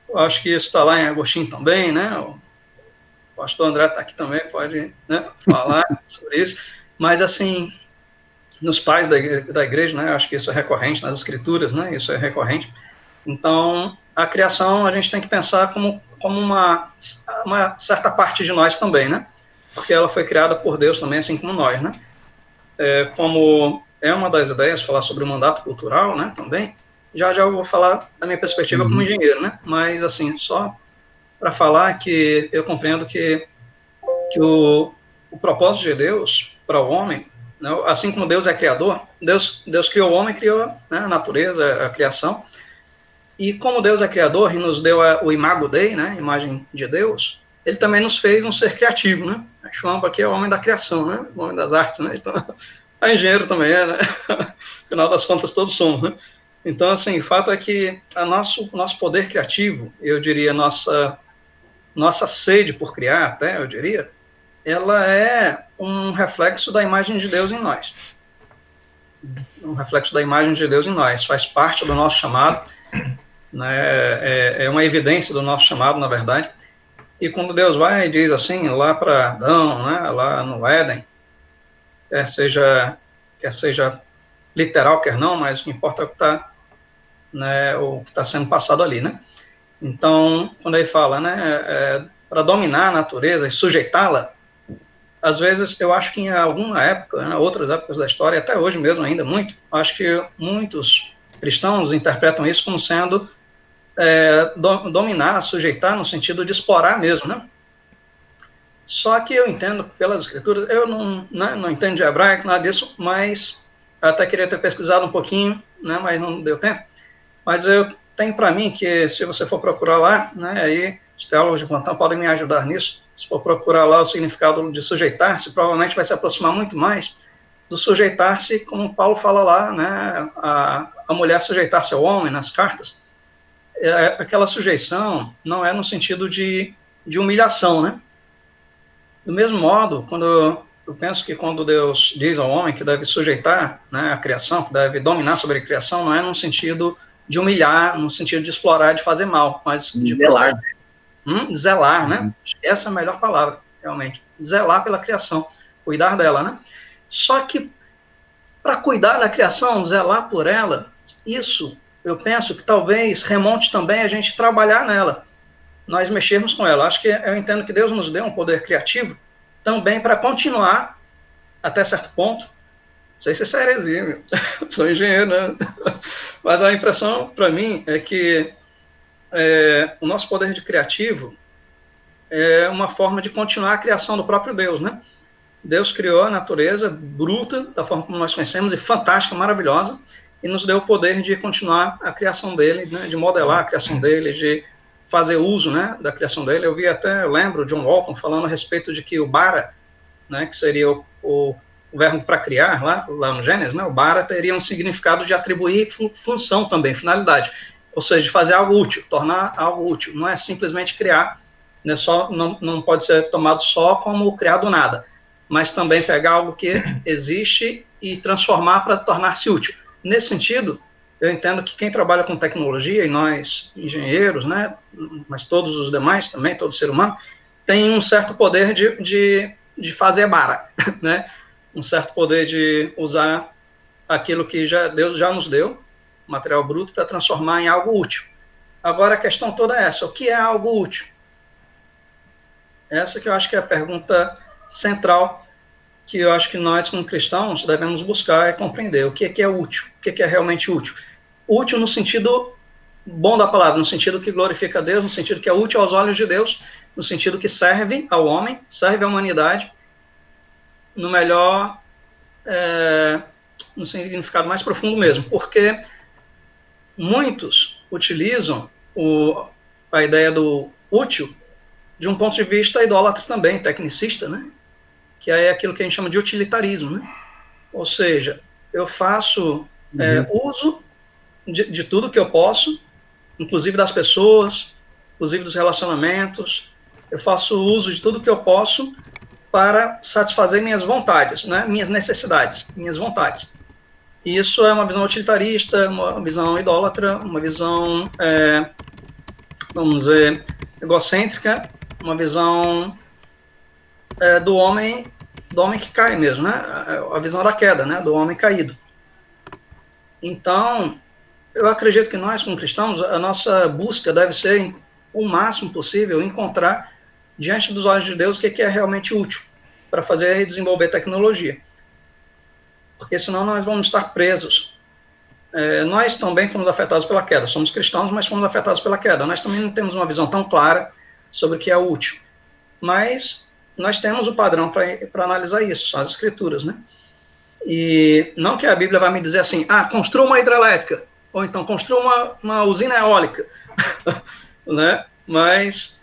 eu acho que isso está lá em Agostinho também, né, o pastor André está aqui também, pode, né, falar sobre isso, mas assim, nos pais da igreja, né, acho que isso é recorrente, nas escrituras, né, isso é recorrente. Então, a criação a gente tem que pensar como uma certa parte de nós também, né, porque ela foi criada por Deus também, assim como nós, né. Como é uma das ideias, falar sobre o mandato cultural, né, também, já eu vou falar da minha perspectiva como engenheiro, né, mas, assim, só para falar que eu compreendo que o propósito de Deus para o homem, né, assim como Deus é criador, Deus criou o homem, criou, né, a natureza, a criação, e como Deus é criador e nos deu o imago Dei, né, a imagem de Deus, ele também nos fez um ser criativo, né, Schwab aqui é o homem da criação, né, o homem das artes, né, então, a engenheiro também é, né, afinal das contas todos somos, né, então, assim, o fato é que o nosso poder criativo, eu diria, nossa sede por criar, até, eu diria, ela é um reflexo da imagem de Deus em nós. Um reflexo da imagem de Deus em nós. Faz parte do nosso chamado, né, é uma evidência do nosso chamado, na verdade. E quando Deus vai e diz assim, lá para Adão, né, lá no Éden, quer seja literal, quer não, mas o que importa é o que está, né, o que está sendo passado ali, né? Então, quando ele fala, né, para dominar a natureza e sujeitá-la, às vezes eu acho que em alguma época, né, outras épocas da história, até hoje mesmo ainda muito, acho que muitos cristãos interpretam isso como sendo dominar, sujeitar, no sentido de explorar mesmo, né? Só que eu entendo pelas escrituras, eu não entendo de hebraico, nada disso, mas até queria ter pesquisado um pouquinho, né, mas não deu tempo. Mas eu tenho para mim que, se você for procurar lá, né, aí os teólogos de plantão podem me ajudar nisso, se for procurar lá o significado de sujeitar-se, provavelmente vai se aproximar muito mais do sujeitar-se, como Paulo fala lá, né, a mulher sujeitar-se ao homem nas cartas. Aquela sujeição não é no sentido de humilhação, né? Do mesmo modo, quando eu penso que quando Deus diz ao homem que deve sujeitar, né, a criação, que deve dominar sobre a criação, não é no sentido de humilhar, no sentido de explorar, de fazer mal, mas de zelar. Zelar, né? Essa é a melhor palavra, realmente. Zelar pela criação, cuidar dela, né? Só que, para cuidar da criação, zelar por ela, isso, eu penso que talvez remonte também a gente trabalhar nela, nós mexermos com ela. Acho que eu entendo que Deus nos deu um poder criativo também para continuar, até certo ponto, não sei se isso é heresia, meu. Sou engenheiro, né? Mas a impressão, para mim, é que o nosso poder de criativo é uma forma de continuar a criação do próprio Deus, né? Deus criou a natureza bruta, da forma como nós conhecemos, e fantástica, maravilhosa, e nos deu o poder de continuar a criação dele, né? De modelar a criação dele, de fazer uso, né, da criação dele. Eu lembro John Walton falando a respeito de que o bara, né, que seria o verbo para criar, lá no Gênesis, né, o bara teria um significado de atribuir função também, finalidade, ou seja, de fazer algo útil, tornar algo útil, não é simplesmente criar, né, não pode ser tomado só como criar do nada, mas também pegar algo que existe e transformar para tornar-se útil. Nesse sentido, eu entendo que quem trabalha com tecnologia, e nós, engenheiros, né, mas todos os demais também, todo ser humano, tem um certo poder de fazer bara, né, um certo poder de usar aquilo que Deus já nos deu, material bruto, para transformar em algo útil. Agora, a questão toda é essa: o que é algo útil? Essa que eu acho que é a pergunta central, que eu acho que nós, como cristãos, devemos buscar e compreender. O que é útil? O que é realmente útil? Útil no sentido bom da palavra, no sentido que glorifica a Deus, no sentido que é útil aos olhos de Deus, no sentido que serve ao homem, serve à humanidade, no melhor, no significado mais profundo mesmo, porque muitos utilizam a ideia do útil de um ponto de vista idólatra também, tecnicista, né? Que é aquilo que a gente chama de utilitarismo, né? Ou seja, eu faço uso de tudo que eu posso, inclusive das pessoas, inclusive dos relacionamentos. Eu faço uso de tudo que eu posso para satisfazer minhas vontades, né? Minhas necessidades, minhas vontades. E isso é uma visão utilitarista, uma visão idólatra, uma visão, vamos dizer, egocêntrica, uma visão do homem que cai mesmo, né? A visão da queda, né? Do homem caído. Então, eu acredito que nós, como cristãos, a nossa busca deve ser, o máximo possível, encontrar diante dos olhos de Deus o que é realmente útil para fazer e desenvolver tecnologia. Porque senão nós vamos estar presos. Nós também fomos afetados pela queda. Somos cristãos, mas fomos afetados pela queda. Nós também não temos uma visão tão clara sobre o que é útil. Mas nós temos o padrão para analisar isso, são as escrituras, né? E não que a Bíblia vai me dizer assim, construa uma hidrelétrica, ou então construa uma usina eólica, né? Mas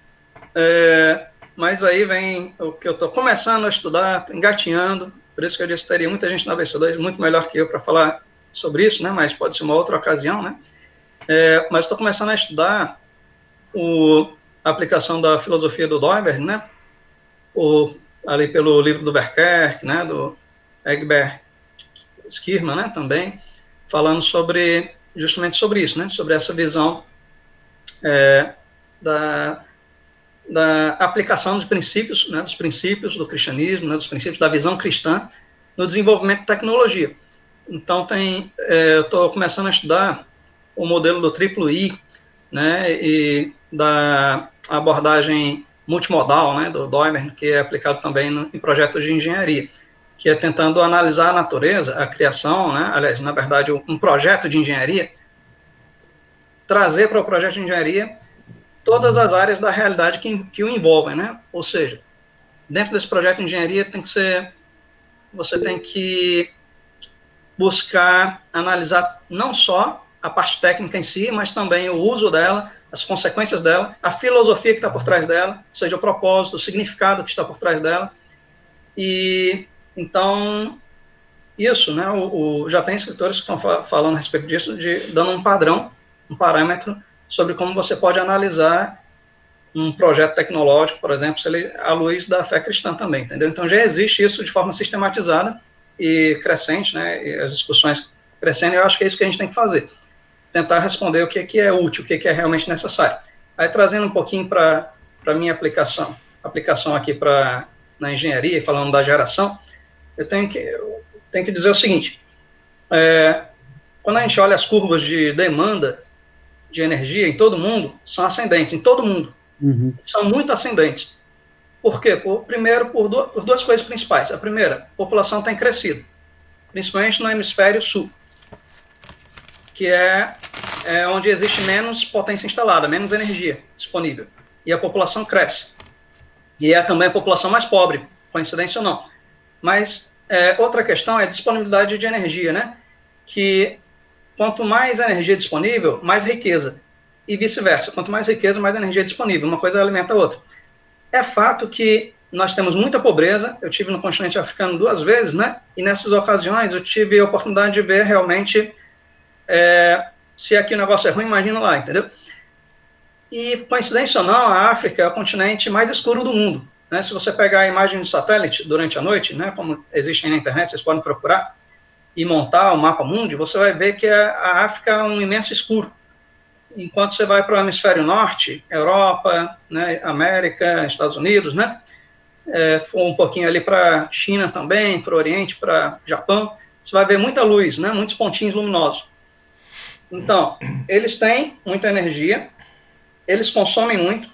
aí vem o que eu estou começando a estudar, engatinhando, por isso que eu disse que teria muita gente na ABC2, muito melhor que eu para falar sobre isso, né? Mas pode ser uma outra ocasião, né? Mas estou começando a estudar a aplicação da filosofia do Doiberg, né? Ali pelo livro do Verkerk, né? Do Egbert Schirmer, né? Também falando justamente sobre isso, né? Sobre essa visão da aplicação dos princípios, né, do cristianismo, né, dos princípios da visão cristã no desenvolvimento de tecnologia. Então, eu estou começando a estudar o modelo do triplo I, né, e da abordagem multimodal, né, do Doiberg, que é aplicado também em projetos de engenharia, que é tentando analisar a natureza, a criação, né, aliás, na verdade, um projeto de engenharia, trazer para o projeto de engenharia todas as áreas da realidade que o envolvem, né? Ou seja, dentro desse projeto de engenharia você tem que buscar analisar não só a parte técnica em si, mas também o uso dela, as consequências dela, a filosofia que está por trás dela, ou seja, o propósito, o significado que está por trás dela. E, então, isso, né? Já tem escritores que estão falando a respeito disso, dando um padrão, um parâmetro, sobre como você pode analisar um projeto tecnológico, por exemplo, à luz da fé cristã também, entendeu? Então já existe isso de forma sistematizada e crescente, né? E as discussões crescendo, eu acho que é isso que a gente tem que fazer. Tentar responder o que é útil, o que é realmente necessário. Aí trazendo um pouquinho para a minha aplicação aqui na engenharia, falando da geração, eu tenho que dizer o seguinte, quando a gente olha as curvas de demanda de energia em todo mundo, são ascendentes, em todo mundo. Uhum. São muito ascendentes. Por quê? Primeiro, por duas coisas principais. A primeira, a população tem crescido, principalmente no hemisfério sul, que é onde existe menos potência instalada, menos energia disponível. E a população cresce. E é também a população mais pobre, coincidência ou não. Mas outra questão é a disponibilidade de energia, né? Que quanto mais energia disponível, mais riqueza. E vice-versa. Quanto mais riqueza, mais energia disponível. Uma coisa alimenta a outra. É fato que nós temos muita pobreza. Eu tive no continente africano 2 vezes, né? E nessas ocasiões eu tive a oportunidade de ver realmente se aqui o negócio é ruim, imagina lá, entendeu? E, coincidência ou não, a África é o continente mais escuro do mundo. Né? Se você pegar a imagem de satélite durante a noite, né? Como existem na internet, vocês podem procurar, e montar o mapa mundi, você vai ver que a África é um imenso escuro. Enquanto você vai para o hemisfério norte, Europa, né, América, Estados Unidos, né, um pouquinho ali para China também, para o Oriente, para Japão, você vai ver muita luz, né, muitos pontinhos luminosos. Então, eles têm muita energia, eles consomem muito,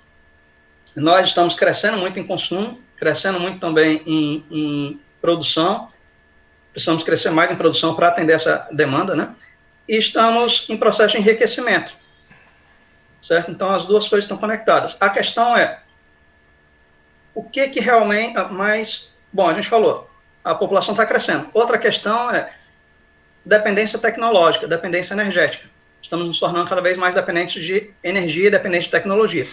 nós estamos crescendo muito em consumo, crescendo muito também em produção, precisamos crescer mais em produção para atender essa demanda, né? E estamos em processo de enriquecimento, certo? Então, as duas coisas estão conectadas. A questão é, o que realmente mais... Bom, a gente falou, a população está crescendo. Outra questão é dependência tecnológica, dependência energética. Estamos nos tornando cada vez mais dependentes de energia e dependentes de tecnologia.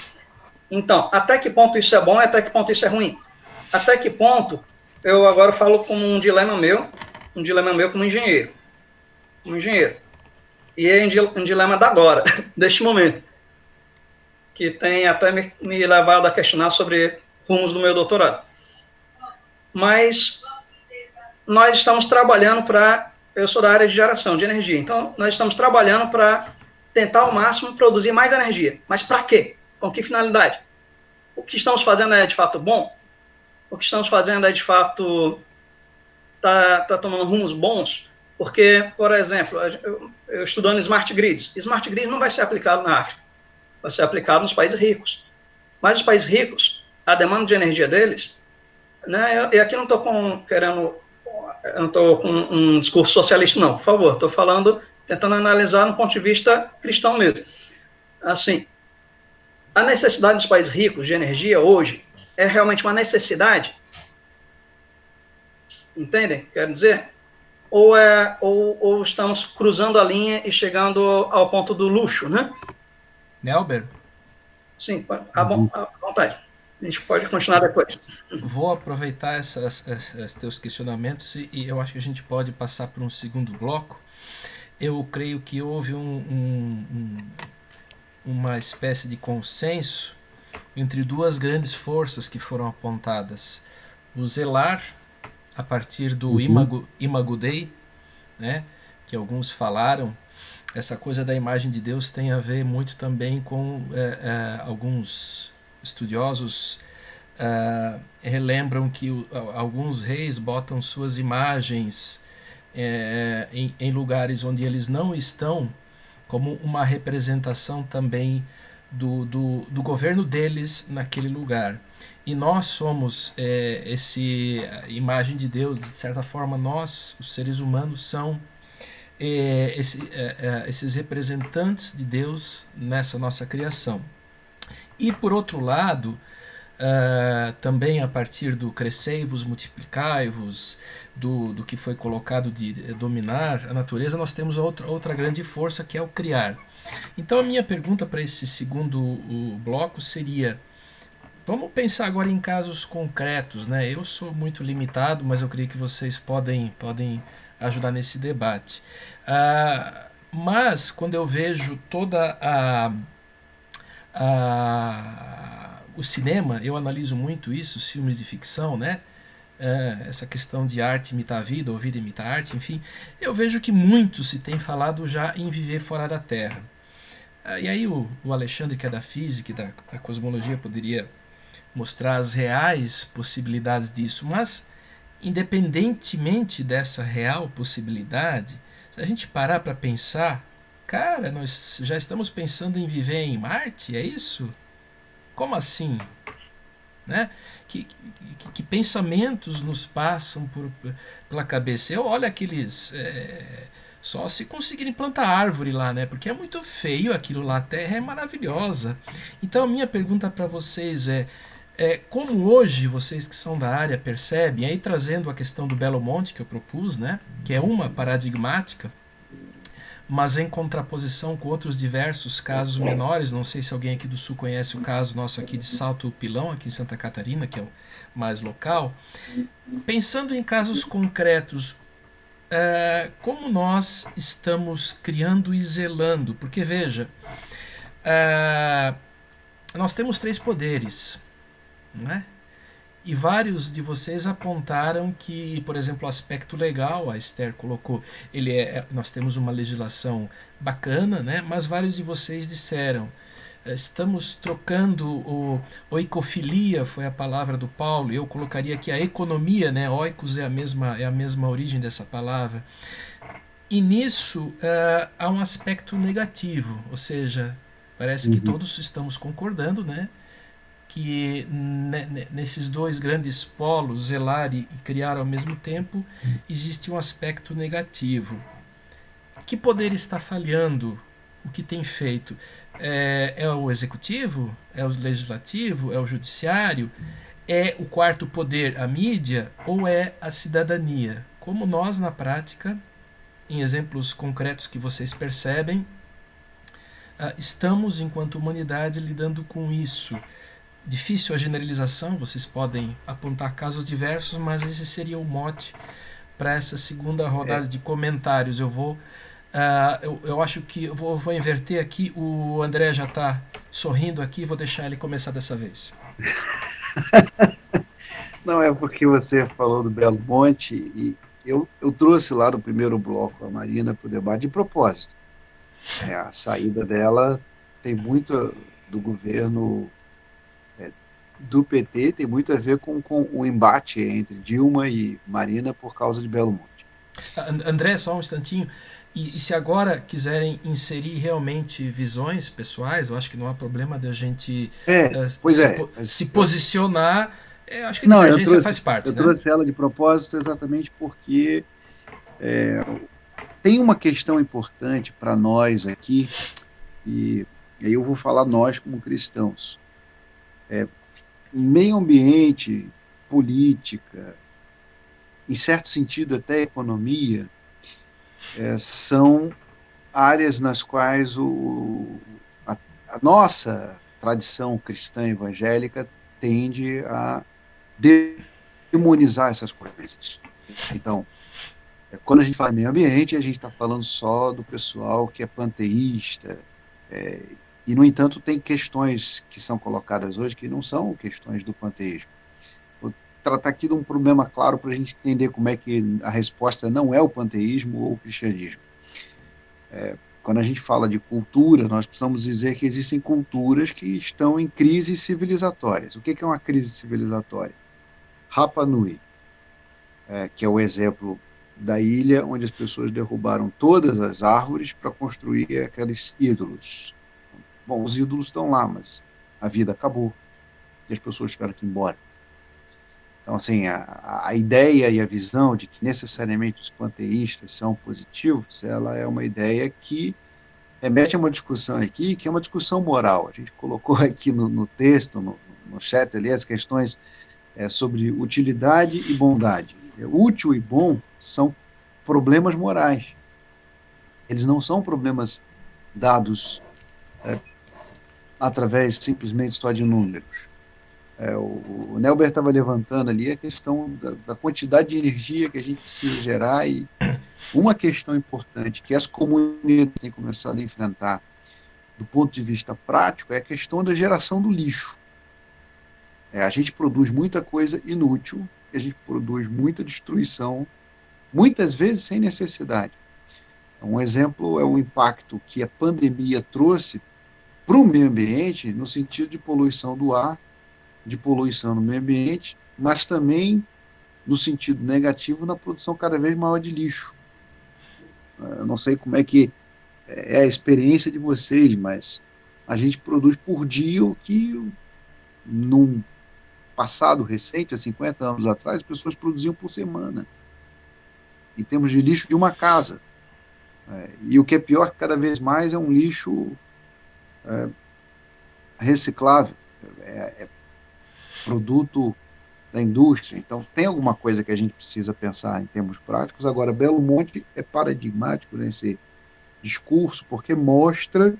Então, até que ponto isso é bom e até que ponto isso é ruim? Até que ponto, eu agora falo como um dilema meu como engenheiro. e é um dilema da agora, deste momento, que tem até me levado a questionar sobre rumos do meu doutorado. Mas nós estamos trabalhando para... Eu sou da área de geração de energia, então nós estamos trabalhando para tentar ao máximo produzir mais energia. Mas para quê? Com que finalidade? O que estamos fazendo é de fato bom? O que estamos fazendo é de fato tá tomando rumos bons? Porque, por exemplo, eu estudando Smart Grids. Smart Grid não vai ser aplicado na África, vai ser aplicado nos países ricos. Mas os países ricos, a demanda de energia deles, né, e aqui não estou eu não estou com um discurso socialista, não, por favor, estou falando, tentando analisar no ponto de vista cristão mesmo. Assim, a necessidade dos países ricos de energia hoje é realmente uma necessidade? Entendem? Quero dizer? Ou estamos cruzando a linha e chegando ao ponto do luxo, né? Nelber? Sim, à vontade. A gente pode continuar depois. Vou aproveitar esses teus questionamentos e eu acho que a gente pode passar para um segundo bloco. Eu creio que houve uma espécie de consenso entre duas grandes forças que foram apontadas. O zelar, a partir do Imago Dei, né, que alguns falaram. Essa coisa da imagem de Deus tem a ver muito também com alguns estudiosos relembram que alguns reis botam suas imagens em lugares onde eles não estão, como uma representação também do governo deles naquele lugar. E nós somos imagem de Deus, de certa forma nós, os seres humanos, são esses representantes de Deus nessa nossa criação. E por outro lado, também a partir do crescei-vos, multiplicai-vos, do que foi colocado de dominar a natureza, nós temos outra grande força, que é o criar. Então a minha pergunta para esse segundo bloco seria: vamos pensar agora em casos concretos, né? Eu sou muito limitado, mas eu creio que vocês podem ajudar nesse debate. Mas quando eu vejo toda o cinema, eu analiso muito isso, os filmes de ficção, né? Essa questão de arte imitar a vida, ou vida imitar a arte, enfim, eu vejo que muito se tem falado já em viver fora da Terra. E aí o Alexandre, que é da física e da cosmologia, poderia mostrar as reais possibilidades disso, mas independentemente dessa real possibilidade, se a gente parar para pensar, cara, nós já estamos pensando em viver em Marte, é isso? Como assim? Né? Que pensamentos nos passam pela cabeça? Eu olho aqueles... só se conseguirem plantar árvore lá, né? Porque é muito feio aquilo lá, a Terra é maravilhosa. Então a minha pergunta para vocês como hoje vocês que são da área percebem, aí trazendo a questão do Belo Monte que eu propus, né? Que é uma paradigmática, mas em contraposição com outros diversos casos menores. Não sei se alguém aqui do Sul conhece o caso nosso aqui de Salto Pilão, aqui em Santa Catarina, que é o mais local. Pensando em casos concretos, como nós estamos criando e zelando? Porque, veja, nós temos 3 poderes, né? E vários de vocês apontaram que, por exemplo, o aspecto legal, a Esther colocou, nós temos uma legislação bacana, né? Mas vários de vocês disseram, estamos trocando oikofilia, foi a palavra do Paulo, eu colocaria aqui a economia, né? Oikos é a mesma origem dessa palavra. E nisso há um aspecto negativo, ou seja, parece que todos estamos concordando, né? Que nesses 2 grandes polos, zelar e criar ao mesmo tempo, existe um aspecto negativo. Que poder está falhando? O que tem feito? É o executivo? É o legislativo? É o judiciário? É o quarto poder, a mídia? Ou é a cidadania? Como nós, na prática, em exemplos concretos que vocês percebem, estamos, enquanto humanidade, lidando com isso? Difícil a generalização, vocês podem apontar casos diversos, mas esse seria o mote para essa segunda rodada de comentários. Eu vou Eu acho que eu vou inverter aqui. O André já está sorrindo aqui, vou deixar ele começar dessa vez. Não, é porque você falou do Belo Monte e eu trouxe lá no primeiro bloco a Marina para o debate de propósito. A saída dela tem muito do governo do PT, tem muito a ver com o embate entre Dilma e Marina por causa de Belo Monte. André, só um instantinho. E se agora quiserem inserir realmente visões pessoais, eu acho que não há problema da gente Pois é. se posicionar. Acho que a Não, divergência faz parte, eu né? trouxe ela de propósito exatamente porque tem uma questão importante para nós aqui, e aí eu vou falar nós como cristãos. Meio ambiente, política, em certo sentido até economia, são áreas nas quais a nossa tradição cristã evangélica tende a demonizar essas coisas. Então, quando a gente fala em meio ambiente, a gente está falando só do pessoal que é panteísta, e, no entanto, tem questões que são colocadas hoje que não são questões do panteísmo. Vou tratar aqui de um problema claro para a gente entender como é que a resposta não é o panteísmo ou o cristianismo. Quando a gente fala de cultura, nós precisamos dizer que existem culturas que estão em crises civilizatórias. O que é uma crise civilizatória? Rapa Nui, que é o exemplo da ilha onde as pessoas derrubaram todas as árvores para construir aqueles ídolos. Bom, os ídolos estão lá, mas a vida acabou e as pessoas tiveram que ir embora. Então, assim, a ideia e a visão de que necessariamente os panteístas são positivos, ela é uma ideia que remete a uma discussão aqui, que é uma discussão moral. A gente colocou aqui no texto, no chat ali, as questões sobre utilidade e bondade. Útil e bom são problemas morais. Eles não são problemas dados através simplesmente só de números. O Nelber estava levantando ali a questão da quantidade de energia que a gente precisa gerar, e uma questão importante que as comunidades têm começado a enfrentar do ponto de vista prático é a questão da geração do lixo. A gente produz muita coisa inútil, a gente produz muita destruição, muitas vezes sem necessidade. Um exemplo é o impacto que a pandemia trouxe para o meio ambiente, no sentido de poluição do ar, de poluição no meio ambiente, mas também no sentido negativo na produção cada vez maior de lixo. Eu não sei como é que é a experiência de vocês, mas a gente produz por dia o que, num passado recente, há 50 anos atrás, as pessoas produziam por semana, em termos de lixo de uma casa. E o que é pior, cada vez mais é um lixo reciclável, produto da indústria. Então, tem alguma coisa que a gente precisa pensar em termos práticos. Agora, Belo Monte é paradigmático nesse discurso, porque mostra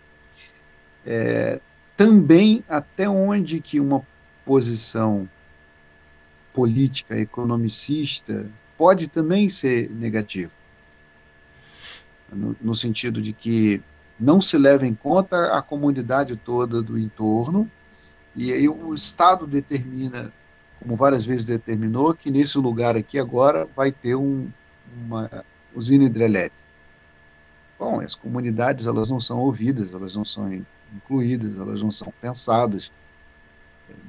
também até onde que uma posição política, economicista, pode também ser negativa. No sentido de que não se leva em conta a comunidade toda do entorno, e aí o Estado determina, como várias vezes determinou, que nesse lugar aqui agora vai ter uma usina hidrelétrica. Bom, as comunidades, elas não são ouvidas, elas não são incluídas, elas não são pensadas.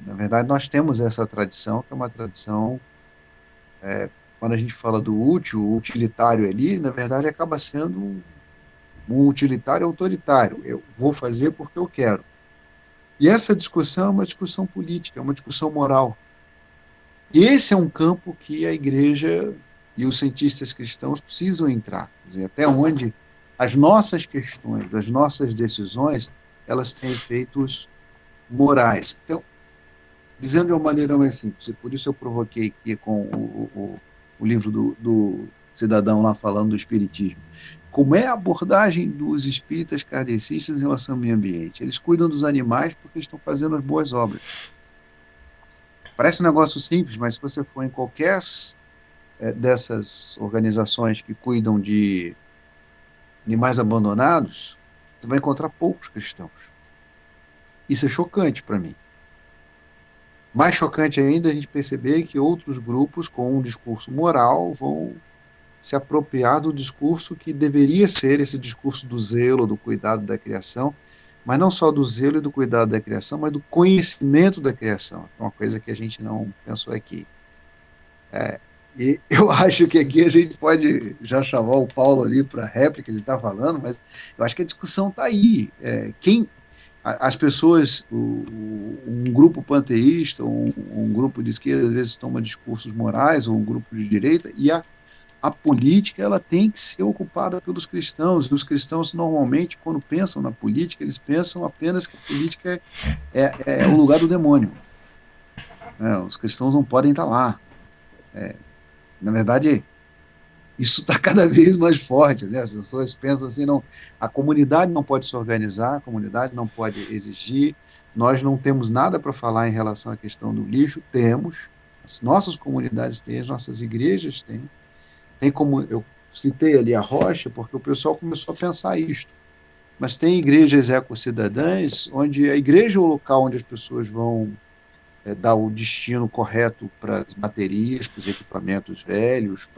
Na verdade, nós temos essa tradição, que é uma tradição, quando a gente fala do útil, o utilitário ali, na verdade, acaba sendo um utilitário autoritário. Eu vou fazer porque eu quero. E essa discussão é uma discussão política, é uma discussão moral. E esse é um campo que a igreja e os cientistas cristãos precisam entrar. Quer dizer, até onde as nossas questões, as nossas decisões, elas têm efeitos morais. Então, dizendo de uma maneira mais simples, e por isso eu provoquei aqui com o livro do cidadão lá falando do espiritismo. Como é a abordagem dos espíritas kardecistas em relação ao meio ambiente? Eles cuidam dos animais porque eles estão fazendo as boas obras. Parece um negócio simples, mas se você for em qualquer dessas organizações que cuidam de animais abandonados, você vai encontrar poucos cristãos. Isso é chocante para mim. Mais chocante ainda a gente perceber que outros grupos com um discurso moral vão se apropriar do discurso que deveria ser esse discurso do zelo, do cuidado da criação, mas não só do zelo e do cuidado da criação, mas do conhecimento da criação. É uma coisa que a gente não pensou aqui. E eu acho que aqui a gente pode já chamar o Paulo ali para a réplica, ele está falando, mas eu acho que a discussão está aí. As pessoas, um grupo panteísta, um grupo de esquerda, às vezes toma discursos morais, ou um grupo de direita, e a política ela tem que ser ocupada pelos cristãos, e os cristãos normalmente, quando pensam na política, eles pensam apenas que a política é o lugar do demônio. Os cristãos não podem estar lá. Na verdade, isso está cada vez mais forte, né? As pessoas pensam assim, não, a comunidade não pode se organizar, a comunidade não pode exigir, nós não temos nada para falar em relação à questão do lixo, temos, as nossas comunidades têm, as nossas igrejas têm, tem como, eu citei ali a Rocha, porque o pessoal começou a pensar isto, mas tem igrejas ecocidadãs, onde a igreja é o local onde as pessoas vão dar o destino correto para as baterias, para os equipamentos velhos,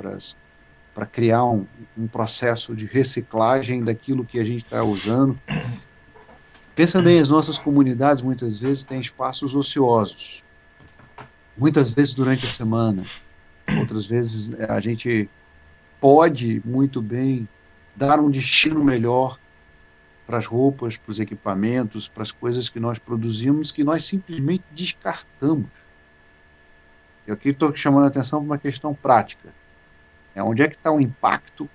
para criar um processo de reciclagem daquilo que a gente está usando. Pensa bem, as nossas comunidades muitas vezes têm espaços ociosos, muitas vezes durante a semana, outras vezes a gente pode muito bem dar um destino melhor para as roupas, para os equipamentos, para as coisas que nós produzimos, que nós simplesmente descartamos. Eu aqui estou chamando a atenção para uma questão prática. Onde é que está o impacto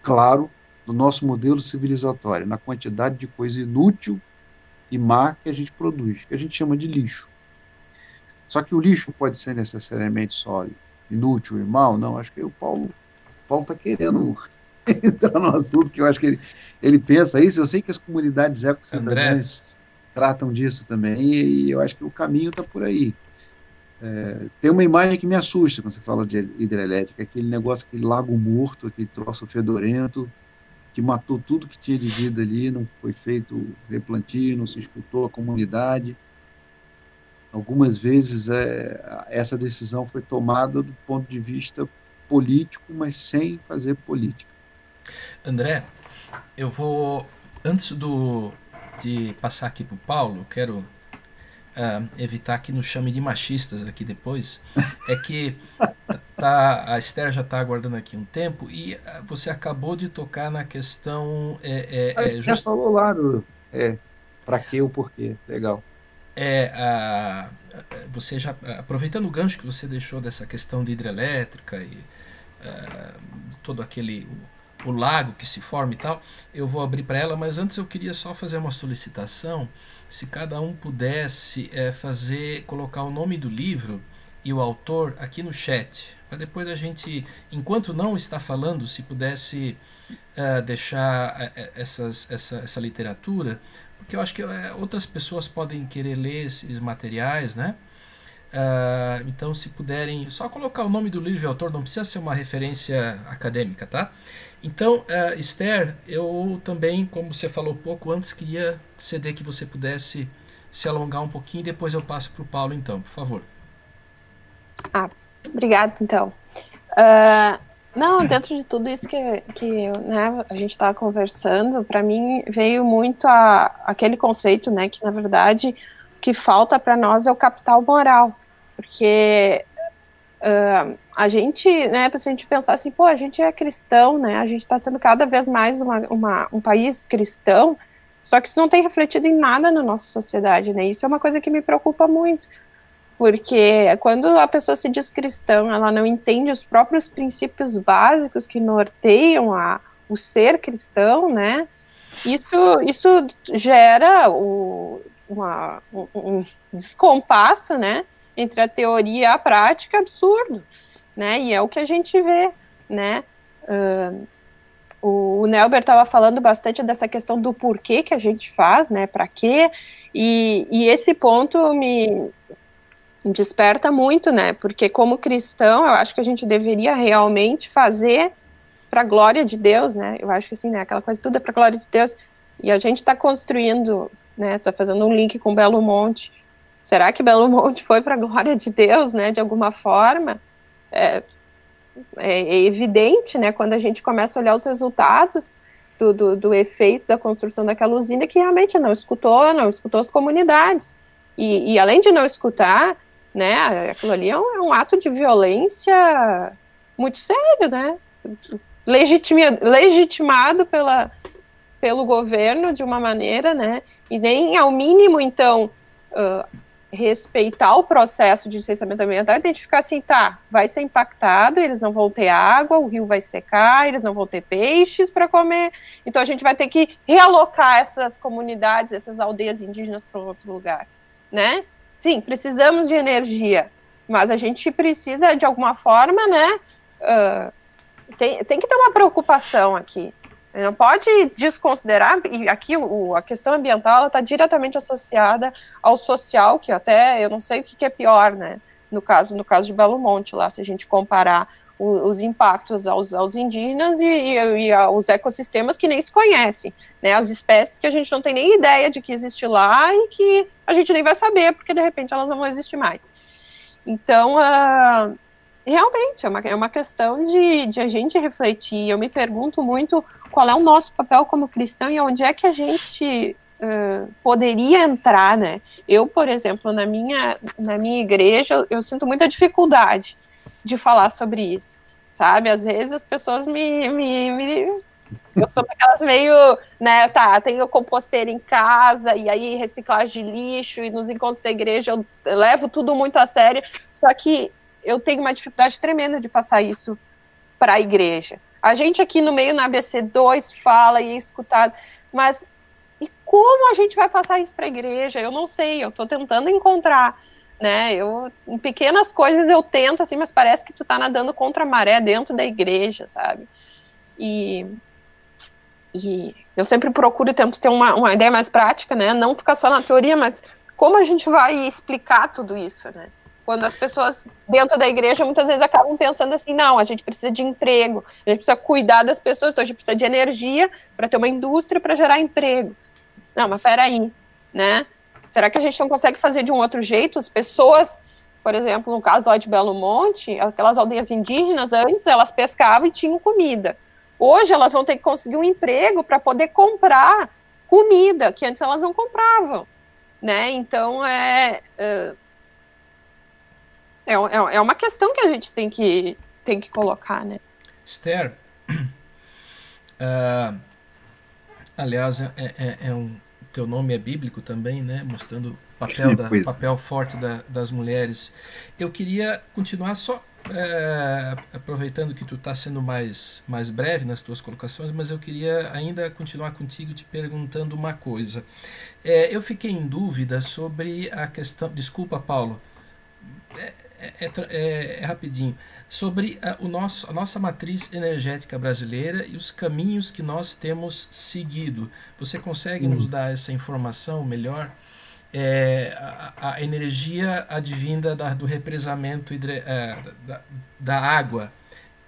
claro do nosso modelo civilizatório? Na quantidade de coisa inútil e má que a gente produz, que a gente chama de lixo. Só que o lixo pode ser necessariamente só inútil e mal? Não, acho que o Paulo está querendo entrar no assunto, que eu acho que ele pensa isso. Eu sei que as comunidades ecocidadãs tratam disso também, e eu acho que o caminho está por aí. Tem uma imagem que me assusta quando você fala de hidrelétrica, aquele negócio, aquele lago morto, aquele troço fedorento, que matou tudo que tinha de vida ali, não foi feito replantio, não se escutou a comunidade. Algumas vezes essa decisão foi tomada do ponto de vista político, mas sem fazer política. André, eu vou, antes de passar aqui para o Paulo, quero evitar que nos chame de machistas aqui depois, é que a Esther já está aguardando aqui um tempo e você acabou de tocar na questão... já falou lá para que ou porquê, legal. Você já, aproveitando o gancho que você deixou dessa questão de hidrelétrica e todo aquele... o lago que se forma e tal, eu vou abrir para ela, mas antes eu queria só fazer uma solicitação, se cada um pudesse colocar o nome do livro e o autor aqui no chat, para depois a gente, enquanto não está falando, se pudesse deixar essa literatura, porque eu acho que outras pessoas podem querer ler esses materiais, né? Então, se puderem, só colocar o nome do livro e autor, não precisa ser uma referência acadêmica, tá? Então, Esther, eu também, como você falou pouco antes, queria ceder que você pudesse se alongar um pouquinho e depois eu passo para o Paulo, então, por favor. Obrigada, então. Não, dentro de tudo isso que né, a gente estava conversando, para mim veio muito aquele conceito, né, que na verdade o que falta para nós é o capital moral, porque a gente, né, se a gente pensar assim, a gente é cristão, né, a gente está sendo cada vez mais um país cristão, só que isso não tem refletido em nada na nossa sociedade, né, isso é uma coisa que me preocupa muito, porque quando a pessoa se diz cristã, ela não entende os próprios princípios básicos que norteiam o ser cristão, né, isso gera um descompasso, né, entre a teoria e a prática absurdo, né, e é o que a gente vê, né, o Nelber estava falando bastante dessa questão do porquê que a gente faz, né, para quê, e esse ponto me desperta muito, né, porque como cristão, eu acho que a gente deveria realmente fazer para a glória de Deus, né? Eu acho que assim, né? Aquela coisa tudo é para a glória de Deus. E a gente está construindo, né? Está fazendo um link com Belo Monte. Será que Belo Monte foi para a glória de Deus, né? De alguma forma? É evidente, né? Quando a gente começa a olhar os resultados do efeito da construção daquela usina, que realmente não escutou as comunidades. E além de não escutar, né? Aquilo ali é um ato de violência muito sério, né? Legitimado pelo governo de uma maneira, né? E nem ao mínimo, então, respeitar o processo de licenciamento ambiental, identificar assim, tá, vai ser impactado, eles não vão ter água, o rio vai secar, eles não vão ter peixes para comer, então a gente vai ter que realocar essas comunidades, essas aldeias indígenas para outro lugar, né? Sim, precisamos de energia, mas a gente precisa, de alguma forma, né, tem que ter uma preocupação aqui. Não pode desconsiderar, e aqui a questão ambiental está diretamente associada ao social, que até eu não sei o que é pior, né? No caso de Belo Monte, lá, se a gente comparar os impactos aos indígenas e aos ecossistemas que nem se conhecem, né? As espécies que a gente não tem nem ideia de que existe lá e que a gente nem vai saber, porque de repente elas não vão existir mais. Então, realmente, é uma questão de a gente refletir. Eu me pergunto muito qual é o nosso papel como cristão e onde é que a gente poderia entrar, né? Eu, por exemplo, na minha igreja, eu sinto muita dificuldade de falar sobre isso, sabe? Às vezes as pessoas eu sou daquelas meio, né, tenho composteira em casa, e aí reciclagem de lixo, e nos encontros da igreja eu levo tudo muito a sério, só que eu tenho uma dificuldade tremenda de passar isso para a igreja. A gente aqui no meio, na ABC2, fala e é escutado, mas e como a gente vai passar isso para a igreja? Eu não sei, eu estou tentando encontrar, né? Em pequenas coisas eu tento, assim, mas parece que tu tá nadando contra a maré dentro da igreja, sabe? E eu sempre procuro tento ter uma ideia mais prática, né? Não ficar só na teoria, mas como a gente vai explicar tudo isso, né? Quando as pessoas dentro da igreja muitas vezes acabam pensando assim, não, a gente precisa de emprego, a gente precisa cuidar das pessoas, então a gente precisa de energia para ter uma indústria para gerar emprego. Não, mas peraí, né? Será que a gente não consegue fazer de um outro jeito? As pessoas, por exemplo, no caso lá de Belo Monte, aquelas aldeias indígenas, antes elas pescavam e tinham comida. Hoje elas vão ter que conseguir um emprego para poder comprar comida, que antes elas não compravam, né? Então, é uma questão que a gente tem que colocar, né? Esther, aliás, teu nome é bíblico também, né? Mostrando o papel forte das mulheres. Eu queria continuar só aproveitando que tu está sendo mais breve nas tuas colocações, mas eu queria ainda continuar contigo te perguntando uma coisa. Eu fiquei em dúvida sobre a questão... Desculpa, Paulo. Rapidinho. Sobre a nossa matriz energética brasileira e os caminhos que nós temos seguido. Você consegue nos dar essa informação melhor? A energia advinda do represamento da água,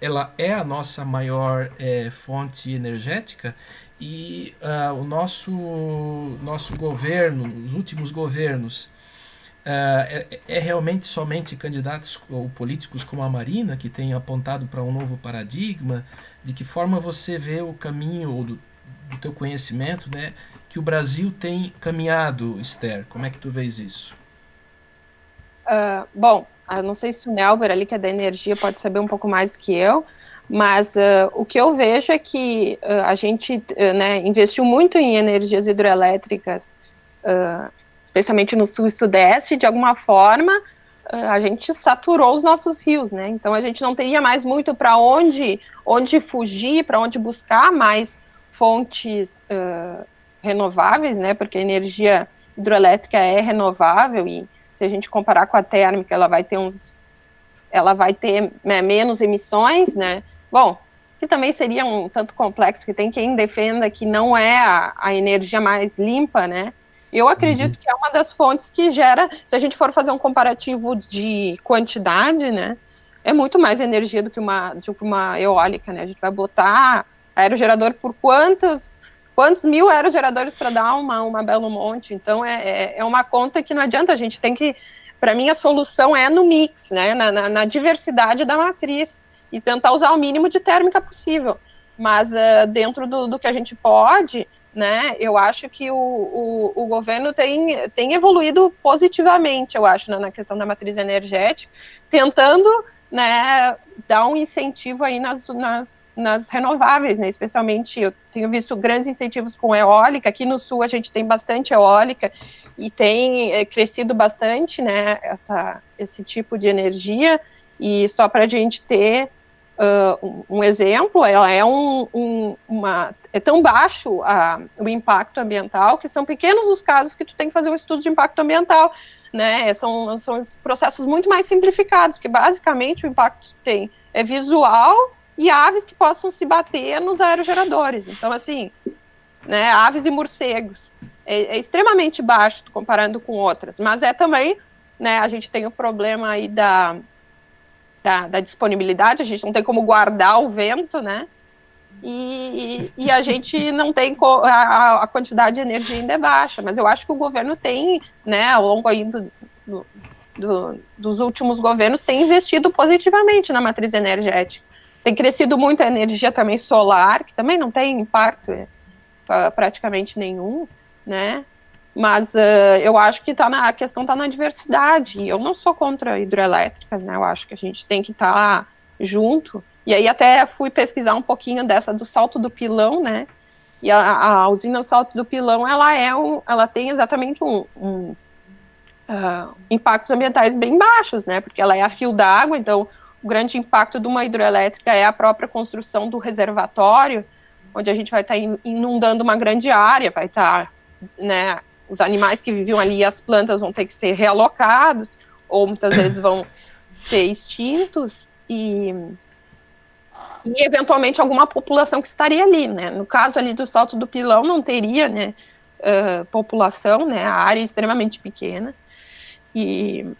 ela é a nossa maior fonte energética, e o nosso governo, os últimos governos, é realmente somente candidatos ou políticos como a Marina que tem apontado para um novo paradigma? De que forma você vê o caminho do teu conhecimento, né, que o Brasil tem caminhado, Esther? Como é que tu vês isso? Bom, eu não sei se o Nelber ali, que é da energia, pode saber um pouco mais do que eu, mas o que eu vejo é que a gente investiu muito em energias hidroelétricas, especialmente no sul e sudeste. De alguma forma, a gente saturou os nossos rios, né? Então a gente não teria mais muito para onde fugir, para onde buscar mais fontes renováveis, né? Porque a energia hidroelétrica é renovável, e se a gente comparar com a térmica, ela vai ter menos emissões, né? Bom, que também seria um tanto complexo, porque tem quem defenda que não é a energia mais limpa, né? Eu acredito que é uma das fontes que gera, se a gente for fazer um comparativo de quantidade, né? é muito mais energia do que uma eólica, né? A gente vai botar aerogerador por quantos mil aerogeradores para dar uma Belo Monte? Então, é uma conta que não adianta, a gente tem que, para mim, a solução é no mix, né? Na diversidade da matriz, e tentar usar o mínimo de térmica possível. Mas dentro do que a gente pode, né, eu acho que o governo tem evoluído positivamente, eu acho, na questão da matriz energética, tentando, né, dar um incentivo aí nas renováveis, né, especialmente eu tenho visto grandes incentivos com eólica. Aqui no sul a gente tem bastante eólica e tem crescido bastante, né, esse tipo de energia. E só para a gente ter um exemplo, ela é é tão baixo o impacto ambiental, que são pequenos os casos que tu tem que fazer um estudo de impacto ambiental, né? São processos muito mais simplificados, que basicamente o impacto que tem é visual e aves que possam se bater nos aerogeradores. Então, assim, né, aves e morcegos. É extremamente baixo comparando com outras, mas é também, né, a gente tem o problema aí da disponibilidade, a gente não tem como guardar o vento, né? E a gente não tem a quantidade de energia ainda é baixa, mas eu acho que o governo tem, né, ao longo aí dos últimos governos, tem investido positivamente na matriz energética. Tem crescido muito a energia também solar, que também não tem impacto praticamente nenhum, né? Mas eu acho que a questão está na diversidade. Eu não sou contra hidrelétricas, né? Eu acho que a gente tem que estar junto. E aí até fui pesquisar um pouquinho dessa do Salto do Pilão, né? E a usina Salto do Pilão, ela tem exatamente impactos ambientais bem baixos, né? Porque ela é a fio d'água, então o grande impacto de uma hidrelétrica é a própria construção do reservatório, onde a gente vai estar inundando uma grande área, vai estar, né, os animais que viviam ali e as plantas vão ter que ser realocados, ou muitas vezes vão ser extintos, e eventualmente alguma população que estaria ali, né? No caso ali do Salto do Pilão não teria, né, população, né? A área é extremamente pequena, e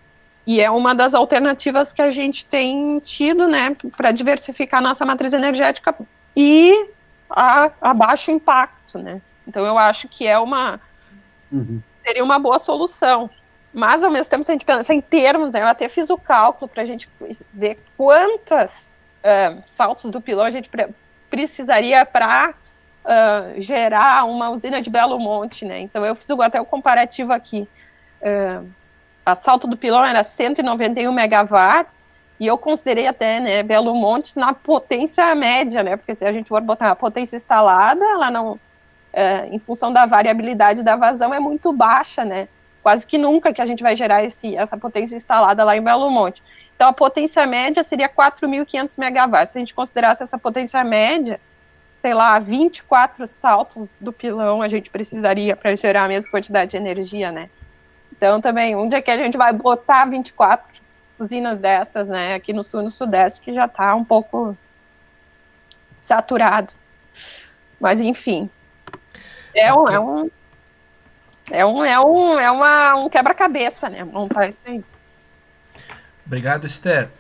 é uma das alternativas que a gente tem tido, né, para diversificar nossa matriz energética e a baixo impacto, né? Então eu acho que seria uma boa solução. Mas, ao mesmo tempo, se a gente pensa em termos, né, eu até fiz o cálculo para a gente ver quantas saltos do pilão a gente precisaria para gerar uma usina de Belo Monte, né? Então, eu fiz até o comparativo aqui. A salto do pilão era 191 megawatts, e eu considerei até, né, Belo Monte na potência média, né? Porque se a gente for botar a potência instalada, ela não... em função da variabilidade da vazão, é muito baixa, né? Quase que nunca que a gente vai gerar essa potência instalada lá em Belo Monte. Então, a potência média seria 4.500 megawatts. Se a gente considerasse essa potência média, sei lá, 24 saltos do pilão a gente precisaria para gerar a mesma quantidade de energia, né? Então, também, onde é que a gente vai botar 24 usinas dessas, né? Aqui no sul e no sudeste, que já está um pouco saturado. Mas, enfim... um quebra-cabeça, né? Montar isso aí. Obrigado, Esther.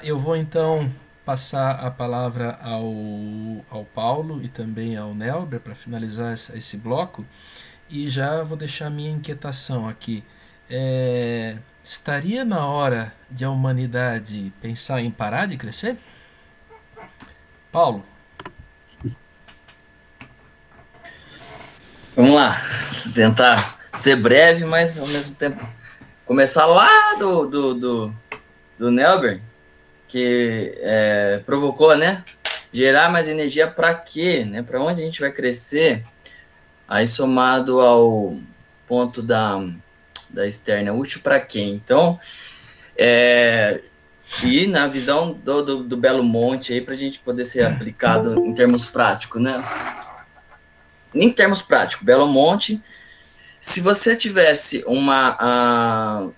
Eu vou então passar a palavra ao Paulo e também ao Nelber para finalizar esse bloco, e já vou deixar a minha inquietação aqui. Estaria na hora de a humanidade pensar em parar de crescer? Paulo? Vamos lá, tentar ser breve, mas ao mesmo tempo começar lá do Nelber, que provocou, né? Gerar mais energia para quê? Né? Para onde a gente vai crescer? Aí somado ao ponto da externa, útil para quê? Então, e na visão do Belo Monte aí, para a gente poder ser aplicado em termos práticos, né? Em termos práticos, Belo Monte, se você tivesse uma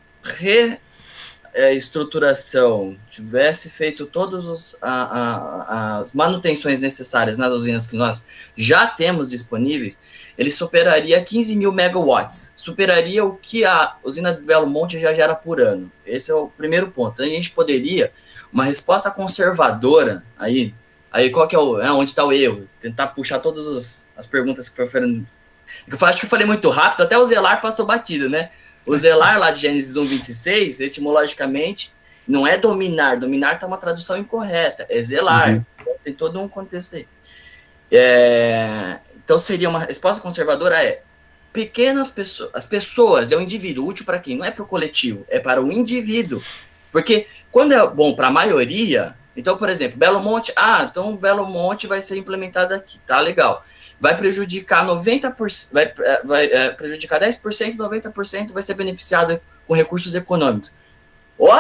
estruturação tivesse feito todas as manutenções necessárias nas usinas que nós já temos disponíveis, ele superaria 15 mil megawatts, superaria o que a usina de Belo Monte já gera por ano. Esse é o primeiro ponto. Então, a gente poderia, uma resposta conservadora, aí qual que é onde está o erro? Tentar puxar todas as perguntas que foram... Eu acho que eu falei muito rápido, até o zelar passou batido, né? O zelar lá de Gênesis 1:26, etimologicamente, não é dominar. Dominar tá uma tradução incorreta, é zelar. Uhum. Tem todo um contexto aí. Então seria uma resposta conservadora pequenas pessoas, as pessoas, é o indivíduo, útil para quem? Não é para o coletivo, é para o indivíduo. Porque quando é bom para a maioria, então, por exemplo, Belo Monte, então Belo Monte vai ser implementado aqui, tá legal. Vai prejudicar 90%, vai prejudicar 10%, 90% vai ser beneficiado com recursos econômicos.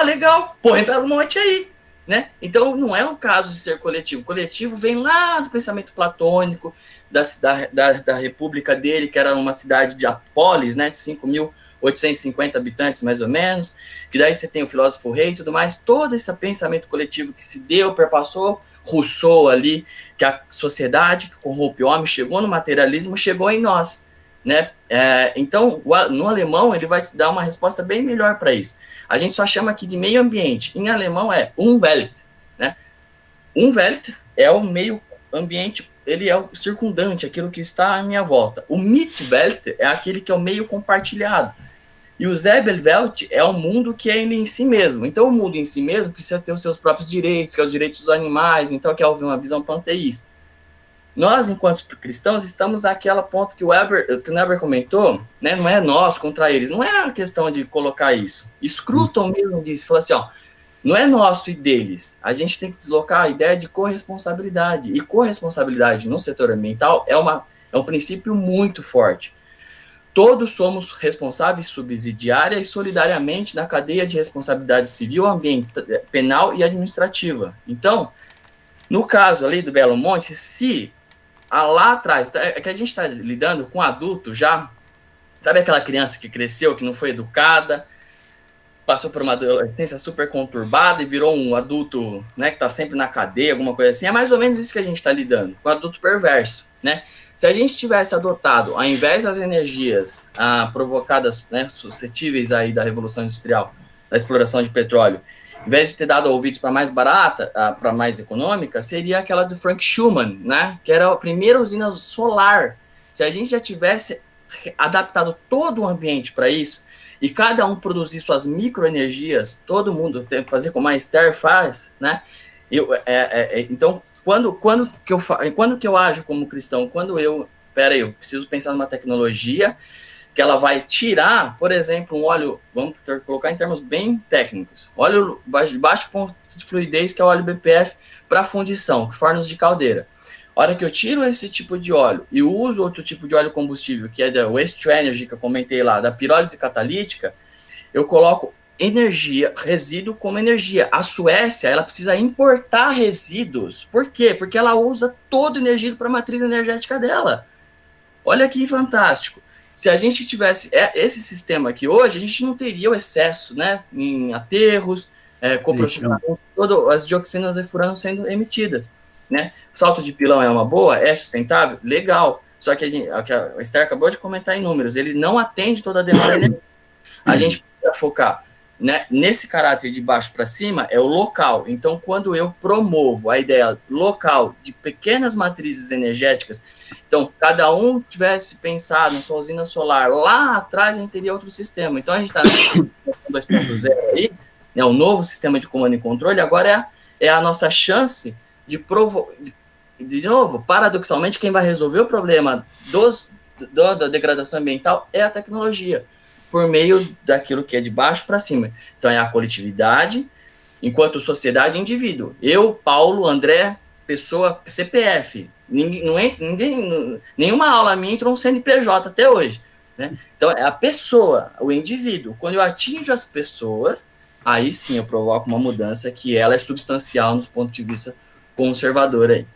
Legal, põe Belo Monte aí, né? Então, não é o caso de ser coletivo. O coletivo vem lá do pensamento platônico, da república dele, que era uma cidade de Apolis, né, de 5.850 habitantes, mais ou menos, que daí você tem o filósofo rei e tudo mais, todo esse pensamento coletivo que se deu, perpassou, Rousseau ali, que a sociedade que corrompe o homem chegou no materialismo, chegou em nós, né? Então, no alemão, ele vai dar uma resposta bem melhor para isso. A gente só chama aqui de meio ambiente. Em alemão é Umwelt, né? Umwelt é o meio ambiente, ele é o circundante, aquilo que está à minha volta. O Mitwelt é aquele que é o meio compartilhado. E o Zebelwelt é o mundo que é ele em si mesmo. Então, o mundo em si mesmo precisa ter os seus próprios direitos, que é os direitos dos animais, então, que é uma visão panteísta. Nós, enquanto cristãos, estamos naquela ponto que o Weber comentou, né? Não é nós contra eles, não é a questão de colocar isso. Scruton mesmo disse, falou assim, não é nosso e deles. A gente tem que deslocar a ideia de corresponsabilidade. E corresponsabilidade no setor ambiental é um princípio muito forte. Todos somos responsáveis subsidiária e solidariamente na cadeia de responsabilidade civil, penal e administrativa. Então, no caso ali do Belo Monte, se lá atrás, é que a gente está lidando com adulto já, sabe aquela criança que cresceu, que não foi educada, passou por uma adolescência super conturbada e virou um adulto, né, que está sempre na cadeia, alguma coisa assim, é mais ou menos isso que a gente está lidando, com adulto perverso, né? Se a gente tivesse adotado, ao invés das energias provocadas, né, suscetíveis aí da Revolução Industrial, da exploração de petróleo, em vez de ter dado ouvidos para mais barata, para mais econômica, seria aquela do Frank Schumann, né, que era a primeira usina solar. Se a gente já tivesse adaptado todo o ambiente para isso, e cada um produzir suas microenergias, todo mundo fazer como a Esther faz, né, então, quando que eu ajo como cristão? Quando eu preciso pensar numa tecnologia que ela vai tirar, por exemplo, um óleo, vamos colocar em termos bem técnicos, óleo de baixo ponto de fluidez, que é o óleo BPF, para fundição, fornos de caldeira. A hora que eu tiro esse tipo de óleo e uso outro tipo de óleo combustível, que é da Waste to Energy, que eu comentei lá, da pirólise catalítica, eu coloco energia, resíduo como energia. A Suécia, ela precisa importar resíduos. Por quê? Porque ela usa toda a energia para a matriz energética dela. Olha que fantástico. Se a gente tivesse esse sistema aqui hoje, a gente não teria o excesso, né, em aterros, coprocessamento, todas as dioxinas e furanos sendo emitidas, né? O salto de pilão é uma boa? É sustentável? Legal. Só que a Esther acabou de comentar em números, ele não atende toda a demanda energética. A gente precisa focar, né, nesse caráter de baixo para cima, é o local. Então, quando eu promovo a ideia local de pequenas matrizes energéticas, então, cada um tivesse pensado na sua usina solar, lá atrás a gente teria outro sistema. Então, a gente está no 2.0 aí, né, o novo sistema de comando e controle, agora é a nossa chance de novo, paradoxalmente, quem vai resolver o problema da degradação ambiental é a tecnologia, por meio daquilo que é de baixo para cima. Então, é a coletividade, enquanto sociedade e indivíduo. Eu, Paulo, André, pessoa, CPF. Nenhuma aula minha entrou um CNPJ até hoje. Né? Então, é a pessoa, o indivíduo. Quando eu atinjo as pessoas, aí sim eu provoco uma mudança que ela é substancial no ponto de vista conservador aí.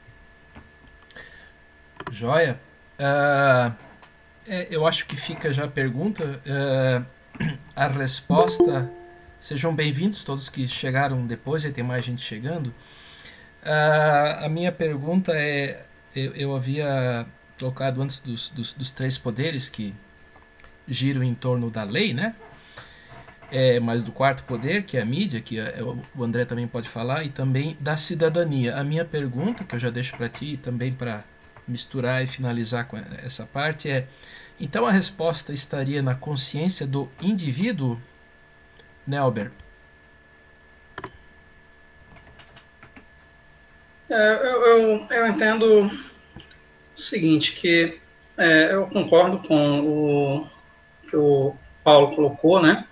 Joia. Eu acho que fica já a pergunta. A resposta Sejam bem-vindos todos que chegaram depois, e tem mais gente chegando. A minha pergunta é, eu havia colocado antes dos três poderes que giram em torno da lei, né? Mas do quarto poder, que é a mídia, que o André também pode falar, e também da cidadania. A minha pergunta, que eu já deixo para ti também para misturar e finalizar com essa parte, é: então a resposta estaria na consciência do indivíduo, Nelber? Eu entendo o seguinte, que eu concordo com o que o Paulo colocou, né?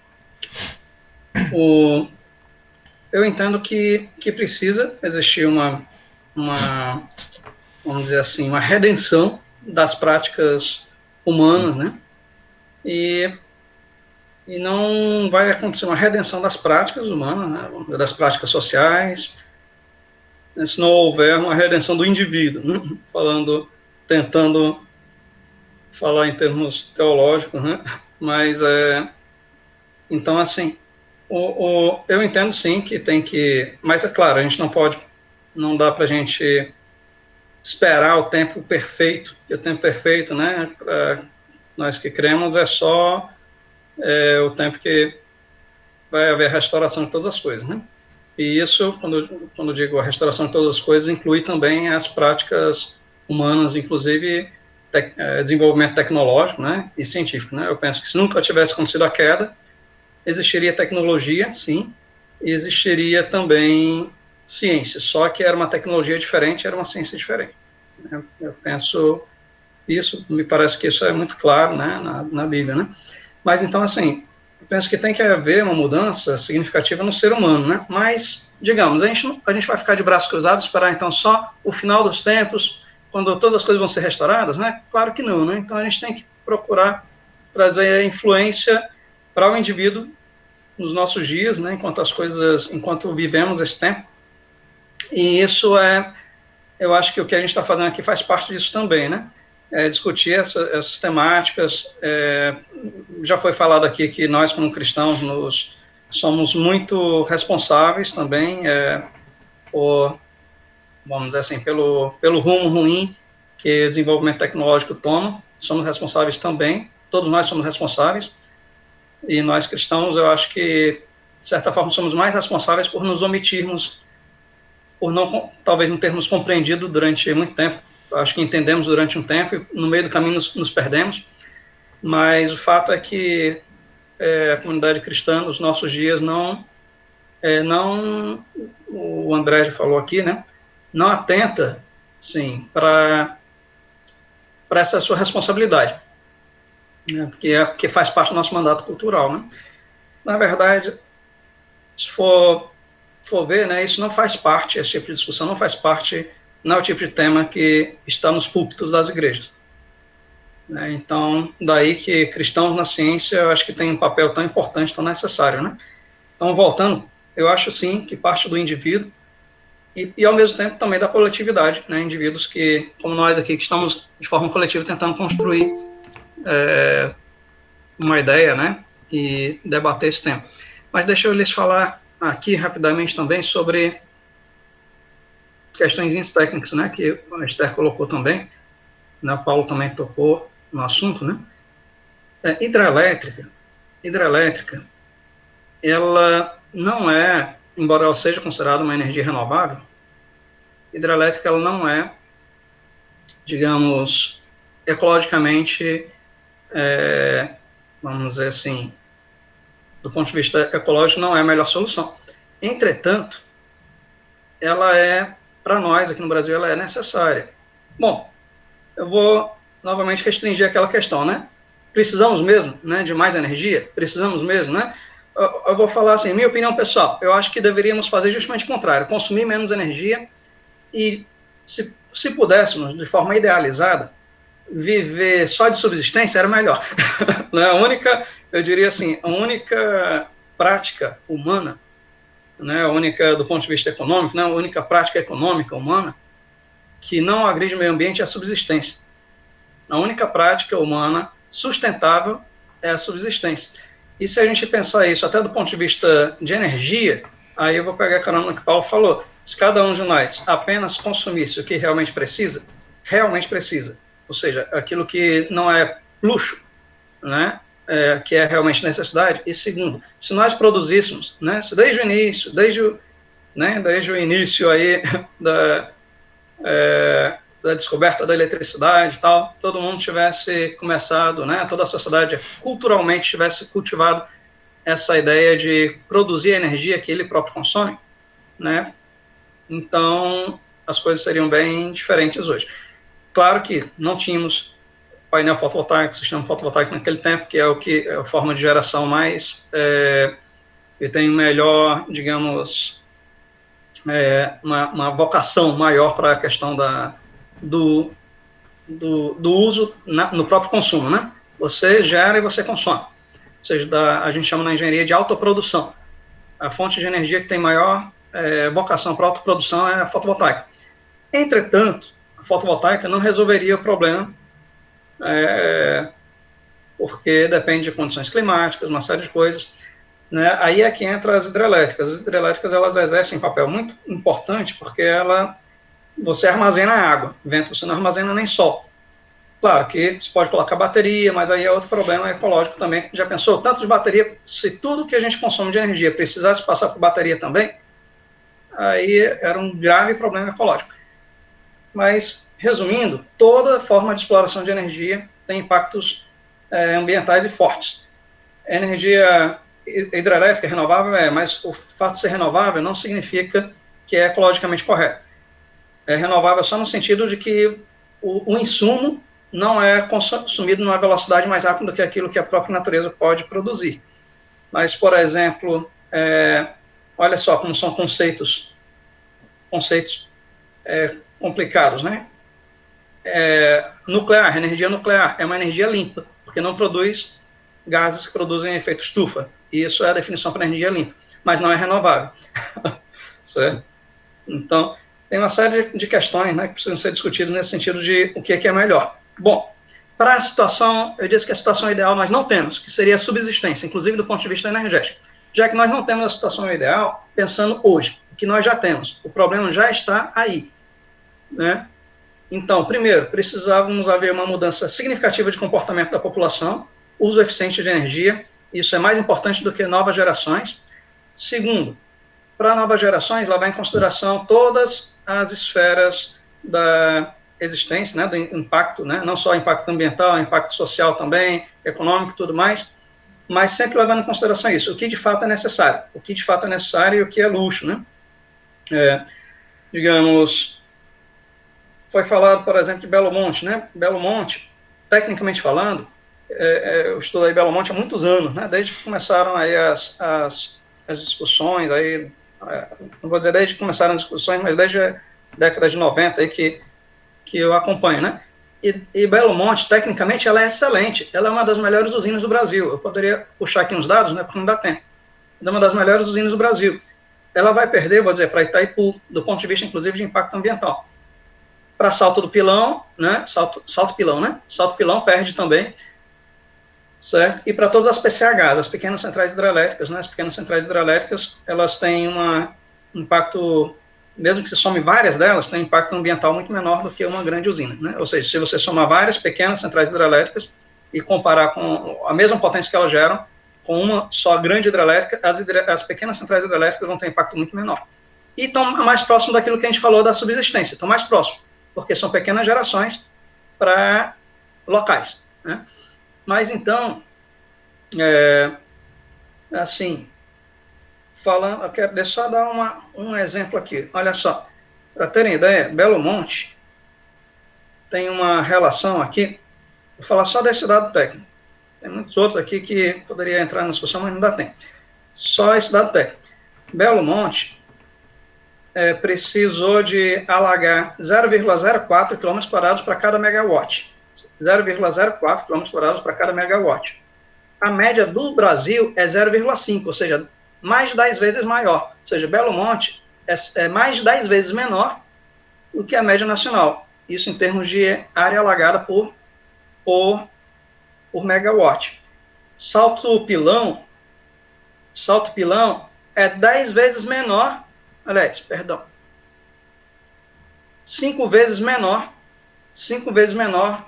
Eu entendo que precisa existir uma, vamos dizer assim, uma redenção das práticas humanas, né? E não vai acontecer uma redenção das práticas humanas, né? Das práticas sociais, se não houver uma redenção do indivíduo, né? Tentando falar em termos teológicos, né? Mas, então, assim, eu entendo sim que tem que, mas é claro, a gente não dá para a gente esperar o tempo perfeito, e o tempo perfeito, né, pra nós que cremos, é só o tempo que vai haver a restauração de todas as coisas, né? E isso, quando eu digo a restauração de todas as coisas, inclui também as práticas humanas, inclusive desenvolvimento tecnológico, né, e científico, né? Eu penso que se nunca tivesse acontecido a queda, existiria tecnologia, sim, e existiria também ciência, só que era uma tecnologia diferente, era uma ciência diferente. Eu penso isso, me parece que isso é muito claro, né, na Bíblia, né? Mas então, assim, eu penso que tem que haver uma mudança significativa no ser humano, né? Mas, digamos, a gente vai ficar de braços cruzados, esperar então só o final dos tempos, quando todas as coisas vão ser restauradas, né? Claro que não, né? Então a gente tem que procurar trazer a influência para o indivíduo nos nossos dias, né? Enquanto vivemos esse tempo. E isso eu acho que o que a gente está fazendo aqui faz parte disso também, né? Discutir essas temáticas. Já foi falado aqui que nós, como cristãos, somos muito responsáveis também vamos dizer assim, pelo rumo ruim que o desenvolvimento tecnológico toma. Somos responsáveis também, todos nós somos responsáveis, e nós cristãos, eu acho que, de certa forma, somos mais responsáveis por nos omitirmos, talvez não termos compreendido durante muito tempo. Acho que entendemos durante um tempo e no meio do caminho nos perdemos, mas o fato é que a comunidade cristã nos nossos dias o André já falou aqui, né, não atenta, sim, para essa sua responsabilidade, né, porque faz parte do nosso mandato cultural, né. Na verdade, se for ver, né, isso não faz parte, esse tipo de discussão não faz parte, não é o tipo de tema que está nos púlpitos das igrejas. Então, daí que cristãos na ciência, eu acho que tem um papel tão importante, tão necessário, né? Então, voltando, eu acho sim que parte do indivíduo e ao mesmo tempo também da coletividade, né? Indivíduos que, como nós aqui, que estamos de forma coletiva tentando construir uma ideia, né? E debater esse tema. Mas deixa eu lhes falar aqui rapidamente também sobre questões técnicas, né? Que a Esther colocou também, né? O Paulo também tocou no assunto, né? Hidrelétrica, ela não é, embora ela seja considerada uma energia renovável, hidrelétrica ela não é, digamos, ecologicamente, vamos dizer assim, do ponto de vista ecológico, não é a melhor solução. Entretanto, ela para nós aqui no Brasil, ela é necessária. Bom, eu vou novamente restringir aquela questão, né? Precisamos mesmo, né, de mais energia? Precisamos mesmo, né? Eu vou falar assim, minha opinião pessoal, eu acho que deveríamos fazer justamente o contrário, consumir menos energia e, se pudéssemos, de forma idealizada, viver só de subsistência era melhor. Eu diria assim, a única prática humana, né, a única, do ponto de vista econômico, né, a única prática econômica humana que não agride o meio ambiente é a subsistência. A única prática humana sustentável é a subsistência. E se a gente pensar isso até do ponto de vista de energia, aí eu vou pegar a carona no que o Paulo falou. Se cada um de nós apenas consumisse o que realmente precisa, ou seja, aquilo que não é luxo, né, que é realmente necessidade. E segundo, se nós produzíssemos, né, se desde o início aí da descoberta da eletricidade e tal, todo mundo tivesse começado, né, toda a sociedade culturalmente tivesse cultivado essa ideia de produzir a energia que ele próprio consome, né, então as coisas seriam bem diferentes hoje. Claro que não tínhamos painel fotovoltaico, sistema fotovoltaico naquele tempo, que é a forma de geração mais, que tem melhor, digamos, uma vocação maior para a questão do uso no próprio consumo, né? Você gera e você consome. Ou seja, a gente chama na engenharia de autoprodução. A fonte de energia que tem maior vocação para autoprodução é a fotovoltaica. Entretanto, a fotovoltaica não resolveria o problema, porque depende de condições climáticas, uma série de coisas, né? Aí é que entra as hidrelétricas. As hidrelétricas, elas exercem um papel muito importante, porque você armazena água, vento você não armazena nem sol. Claro que você pode colocar bateria, mas aí é outro problema ecológico também. Já pensou? Tanto de bateria, se tudo que a gente consome de energia precisasse passar por bateria também, aí era um grave problema ecológico. Mas, resumindo, toda forma de exploração de energia tem impactos ambientais e fortes. A energia hidrelétrica renovável mas o fato de ser renovável não significa que é ecologicamente correto. É renovável só no sentido de que o insumo não é consumido numa velocidade mais rápida do que aquilo que a própria natureza pode produzir. Mas, por exemplo, olha só como são conceitos complicados, né? Nuclear, energia nuclear, é uma energia limpa, porque não produz gases que produzem efeito estufa. E isso é a definição para energia limpa, mas não é renovável. Certo? Então, tem uma série de questões, né, que precisam ser discutidas nesse sentido de o que é melhor. Bom, para a situação, eu disse que a situação ideal nós não temos, que seria a subsistência, inclusive do ponto de vista energético. Já que nós não temos a situação ideal, pensando hoje, o que nós já temos, o problema já está aí, né? Então, primeiro, precisávamos haver uma mudança significativa de comportamento da população, uso eficiente de energia, isso é mais importante do que novas gerações. Segundo, para novas gerações, levar em consideração todas as esferas da existência, né, do impacto, né, não só impacto ambiental, impacto social também, econômico e tudo mais, mas sempre levando em consideração isso, o que de fato é necessário, e o que é luxo, né? Digamos, foi falado, por exemplo, de Belo Monte, né? Belo Monte, tecnicamente falando, eu estudei Belo Monte há muitos anos, né? Desde que começaram aí as discussões, aí, não vou dizer desde que começaram as discussões, mas desde a década de 90 aí que eu acompanho, né? E Belo Monte, tecnicamente, ela é excelente, ela é uma das melhores usinas do Brasil. Eu poderia puxar aqui uns dados, né, porque não dá tempo. Ela é uma das melhores usinas do Brasil. Ela vai perder, vou dizer, para Itaipu, do ponto de vista, inclusive, de impacto ambiental. Para Salto do Pilão, né? Salto Pilão, né? Salto Pilão perde também, certo? E para todas as PCHs, as pequenas centrais hidrelétricas, né? As pequenas centrais hidrelétricas, elas têm um impacto, mesmo que se some várias delas, tem um impacto ambiental muito menor do que uma grande usina, né? Ou seja, se você somar várias pequenas centrais hidrelétricas e comparar com a mesma potência que elas geram, com uma só grande hidrelétrica, as pequenas centrais hidrelétricas vão ter um impacto muito menor. E estão mais próximo daquilo que a gente falou da subsistência, estão mais próximo, porque são pequenas gerações para locais, né? Mas então, assim, falando, deixa eu só dar um exemplo aqui. Olha só, para terem ideia, Belo Monte tem uma relação aqui, vou falar só desse dado técnico. Tem muitos outros aqui que poderia entrar na discussão, mas não dá tempo. Só esse dado técnico. Belo Monte precisou de alagar 0,04 km² para cada megawatt. 0,04 km² para cada megawatt. A média do Brasil é 0,5, ou seja, mais de 10 vezes maior. Ou seja, Belo Monte é mais de 10 vezes menor do que a média nacional. Isso em termos de área alagada por megawatt. salto pilão é 10 vezes menor, aliás, perdão, 5 vezes menor, 25 vezes menor,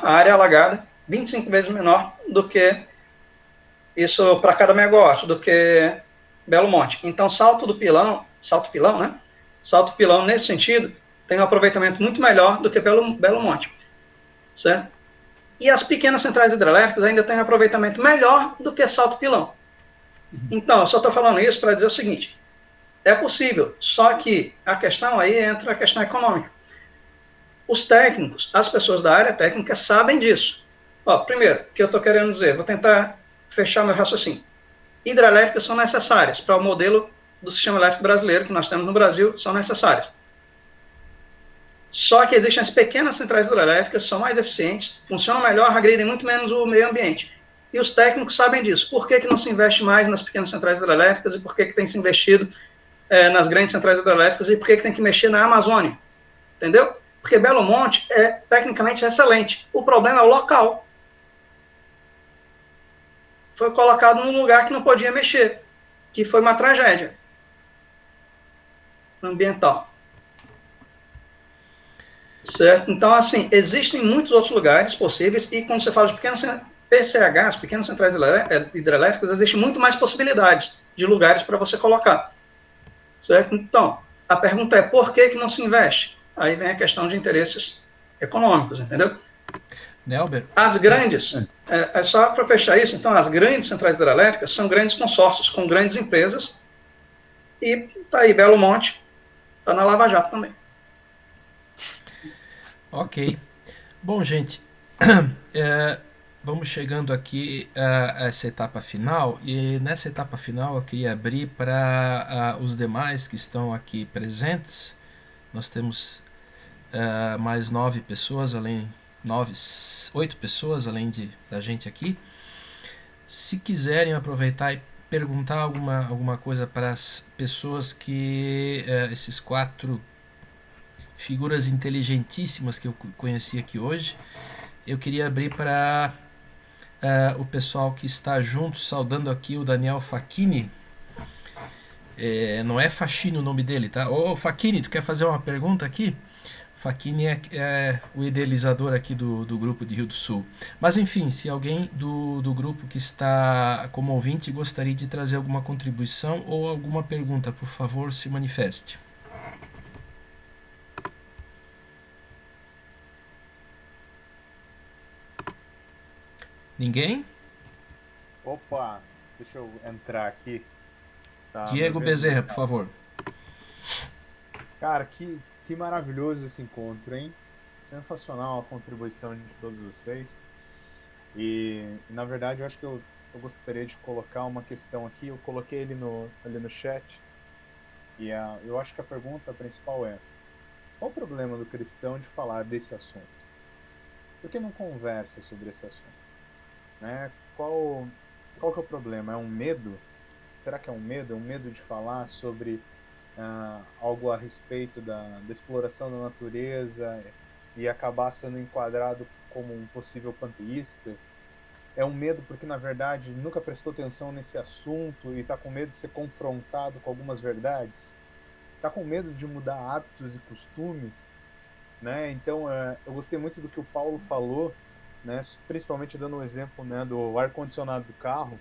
a área alagada, 25 vezes menor do que isso para cada megawatt, do que Belo Monte. Então, salto pilão, né? Salto pilão, nesse sentido, tem um aproveitamento muito melhor do que Belo Monte, certo? E as pequenas centrais hidrelétricas ainda têm um aproveitamento melhor do que salto pilão. Então, eu só estou falando isso para dizer o seguinte, é possível, só que a questão aí entra a questão econômica. Os técnicos, as pessoas da área técnica sabem disso. Ó, primeiro, o que eu estou querendo dizer, vou tentar fechar meu raciocínio. Hidrelétricas são necessárias para o modelo do sistema elétrico brasileiro que nós temos no Brasil, são necessárias. Só que existem as pequenas centrais hidrelétricas, são mais eficientes, funcionam melhor, agridem muito menos o meio ambiente. E os técnicos sabem disso. Por que não se investe mais nas pequenas centrais hidrelétricas e por que tem se investido nas grandes centrais hidrelétricas e por que tem que mexer na Amazônia? Entendeu? Porque Belo Monte é tecnicamente excelente. O problema é o local. Foi colocado num lugar que não podia mexer, que foi uma tragédia ambiental. Certo? Então, assim, existem muitos outros lugares possíveis e quando você fala de pequenas PCHs, pequenas centrais hidrelétricas, existem muito mais possibilidades de lugares para você colocar. Certo? Então, a pergunta é por que não se investe? Aí vem a questão de interesses econômicos, entendeu? Nelber? As grandes, só para fechar isso, então, as grandes centrais hidrelétricas são grandes consórcios com grandes empresas e tá aí Belo Monte, tá na Lava Jato também. Ok. Bom, gente, vamos chegando aqui a essa etapa final e nessa etapa final eu queria abrir para os demais que estão aqui presentes. Nós temos mais 9 pessoas, 8 pessoas além da gente aqui. Se quiserem aproveitar e perguntar alguma coisa para as pessoas que esses 4 figuras inteligentíssimas que eu conheci aqui hoje, eu queria abrir para o pessoal que está junto, saudando aqui o Daniel Facchini. Não é Facchini o nome dele, tá? Ô Facchini, tu quer fazer uma pergunta aqui? Facchini é o idealizador aqui do grupo de Rio do Sul. Mas enfim, se alguém do grupo que está como ouvinte gostaria de trazer alguma contribuição ou alguma pergunta, por favor, se manifeste. Ninguém? Opa, deixa eu entrar aqui. Tá, Diego Bezerra, por favor. Cara, que maravilhoso esse encontro, hein? Sensacional a contribuição de todos vocês. E na verdade, eu acho que eu gostaria de colocar uma questão aqui. Eu coloquei ali no chat. E eu acho que a pergunta principal é: qual o problema do cristão de falar desse assunto? Por que não conversa sobre esse assunto? Né? Qual que é o problema? É um medo? Será que é um medo? É um medo de falar sobre algo a respeito da exploração da natureza e acabar sendo enquadrado como um possível panteísta? É um medo porque, na verdade, nunca prestou atenção nesse assunto e está com medo de ser confrontado com algumas verdades? Está com medo de mudar hábitos e costumes? Né? Então, eu gostei muito do que o Paulo falou, né? Principalmente dando um exemplo, né, do ar-condicionado do carro,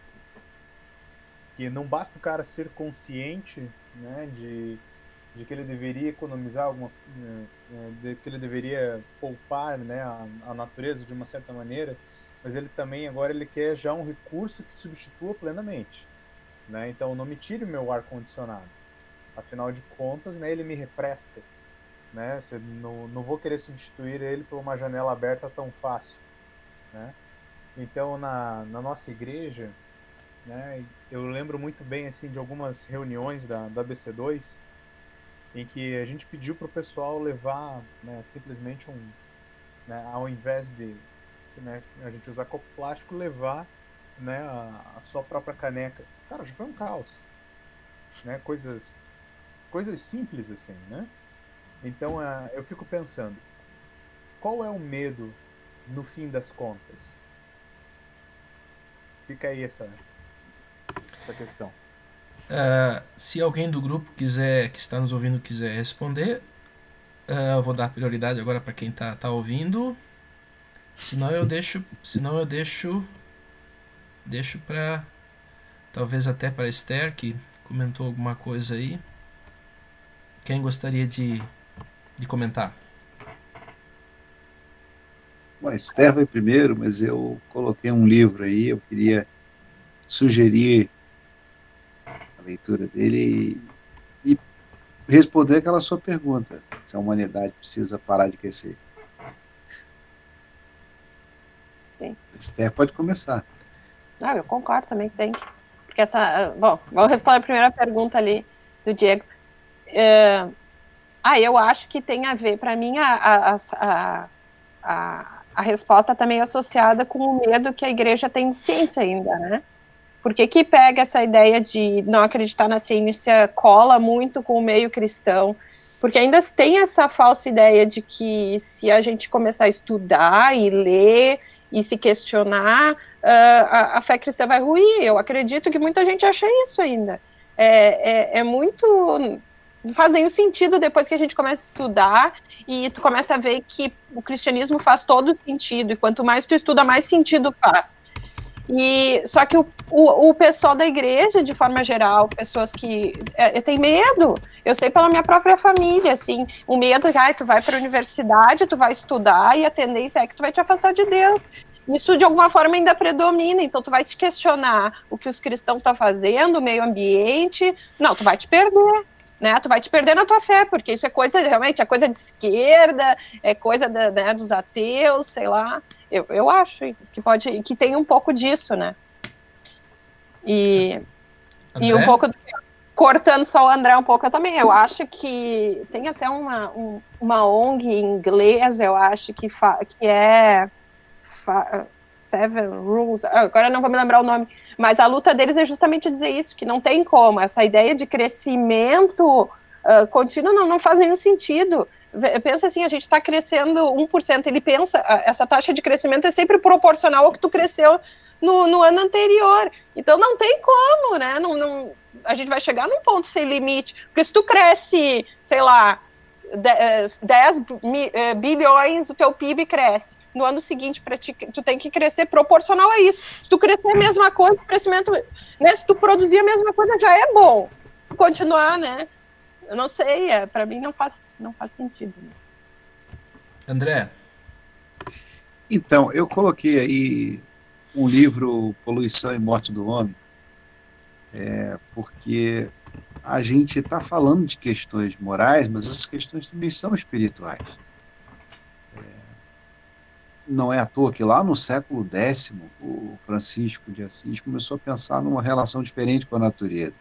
que não basta o cara ser consciente, né, de que ele deveria economizar de que ele deveria poupar, né, a natureza de uma certa maneira, mas ele também agora ele quer já um recurso que substitua plenamente, né? Então não me tire o meu ar-condicionado, afinal de contas, né, ele me refresca, né? Não vou querer substituir ele por uma janela aberta tão fácil, né? Então na nossa igreja, né, eu lembro muito bem assim de algumas reuniões da BC2 em que a gente pediu para o pessoal levar, né, simplesmente né, ao invés de, né, a gente usar copo plástico, levar, né, a sua própria caneca. Cara, já foi um caos, né? Coisas simples assim, né? Então, eu fico pensando, qual é o medo no fim das contas? Fica aí essa questão. Se alguém do grupo quiser, que está nos ouvindo, quiser responder, eu vou dar prioridade agora para quem tá ouvindo. Senão eu deixo para talvez até para Esther, que comentou alguma coisa aí. Quem gostaria de comentar? Bom, a Esther vai primeiro, mas eu coloquei um livro aí, eu queria sugerir a leitura dele e responder aquela sua pergunta, se a humanidade precisa parar de crescer. Sim. A Esther pode começar. Não, eu concordo também que tem que. Porque bom, vamos responder a primeira pergunta ali do Diego. Eu acho que tem a ver, para mim, a resposta também é associada com o medo que a igreja tem de ciência ainda, né? Porque que pega essa ideia de não acreditar na ciência cola muito com o meio cristão, porque ainda tem essa falsa ideia de que se a gente começar a estudar e ler e se questionar, a fé cristã vai ruir. Eu acredito que muita gente acha isso ainda. É muito... Não faz nenhum sentido depois que a gente começa a estudar e tu começa a ver que o cristianismo faz todo sentido, e quanto mais tu estuda, mais sentido faz. Só que o pessoal da igreja, de forma geral, pessoas que têm medo, eu sei pela minha própria família, assim, o medo que tu vai para a universidade, tu vai estudar e a tendência é que tu vai te afastar de Deus. Isso, de alguma forma, ainda predomina, então tu vai te questionar o que os cristãos estão fazendo, o meio ambiente, não, tu vai te perder. Né, tu vai te perder na tua fé, porque isso é coisa, realmente, é coisa de esquerda, é coisa dos ateus, sei lá. Eu acho que tem um pouco disso, né? E um pouco, cortando só o André um pouco, eu também, eu acho que tem até uma ONG em inglês, eu acho que é Seven Rules, agora não vou me lembrar o nome, mas a luta deles é justamente dizer isso, que não tem como, essa ideia de crescimento contínuo não faz nenhum sentido. Pensa assim, a gente está crescendo 1%, ele pensa, essa taxa de crescimento é sempre proporcional ao que tu cresceu no ano anterior, então não tem como, né, a gente vai chegar num ponto sem limite, porque se tu cresce, sei lá, 10 bilhões, o teu PIB cresce. No ano seguinte, tu tem que crescer proporcional a isso. Se tu crescer a mesma coisa, o crescimento, né, se tu produzir a mesma coisa, já é bom. Continuar, né? Eu não sei, para mim não faz sentido. Né? André? Então, eu coloquei aí um livro, Poluição e Morte do Homem, porque a gente está falando de questões morais, mas essas questões também são espirituais. Não é à toa que lá no século X, o Francisco de Assis começou a pensar numa relação diferente com a natureza.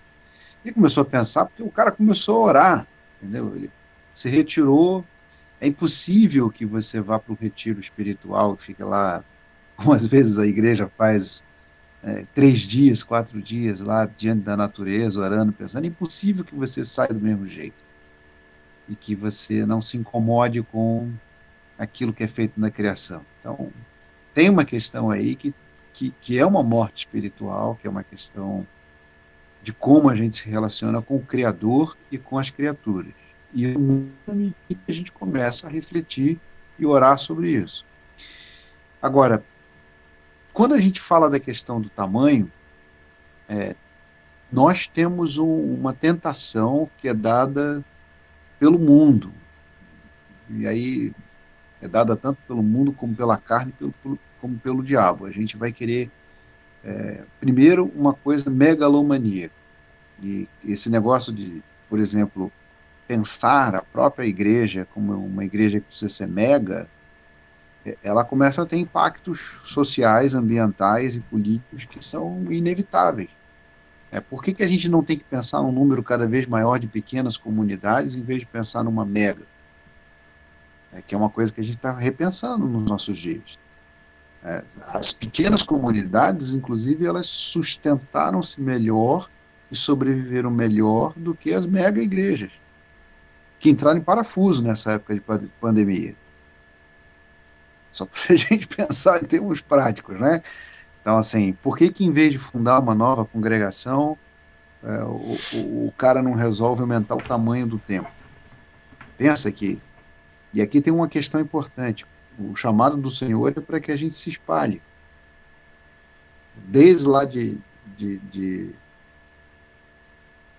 Ele começou a pensar porque o cara começou a orar, entendeu? Ele se retirou. É impossível que você vá para um retiro espiritual e fique lá, como às vezes a igreja faz, 3 dias, 4 dias lá diante da natureza, orando, pensando. É impossível que você saia do mesmo jeito e que você não se incomode com aquilo que é feito na criação. Então, tem uma questão aí que é uma morte espiritual, que é uma questão de como a gente se relaciona com o Criador e com as criaturas. E a gente começa a refletir e orar sobre isso. Agora, quando a gente fala da questão do tamanho, nós temos uma tentação que é dada pelo mundo. E aí é dada tanto pelo mundo como pela carne, como pelo diabo. A gente vai querer, primeiro, uma coisa megalomaníaca. E esse negócio de, por exemplo, pensar a própria igreja como uma igreja que precisa ser mega, ela começa a ter impactos sociais, ambientais e políticos que são inevitáveis. Por que a gente não tem que pensar num número cada vez maior de pequenas comunidades em vez de pensar numa mega? Que é uma coisa que a gente está repensando nos nossos dias. As pequenas comunidades, inclusive, elas sustentaram-se melhor e sobreviveram melhor do que as mega igrejas. que entraram em parafuso nessa época de pandemia. Só para a gente pensar em termos práticos, né? Então, assim, por que em vez de fundar uma nova congregação, o cara não resolve aumentar o tamanho do templo? Pensa aqui. E aqui tem uma questão importante. O chamado do Senhor é para que a gente se espalhe. Desde lá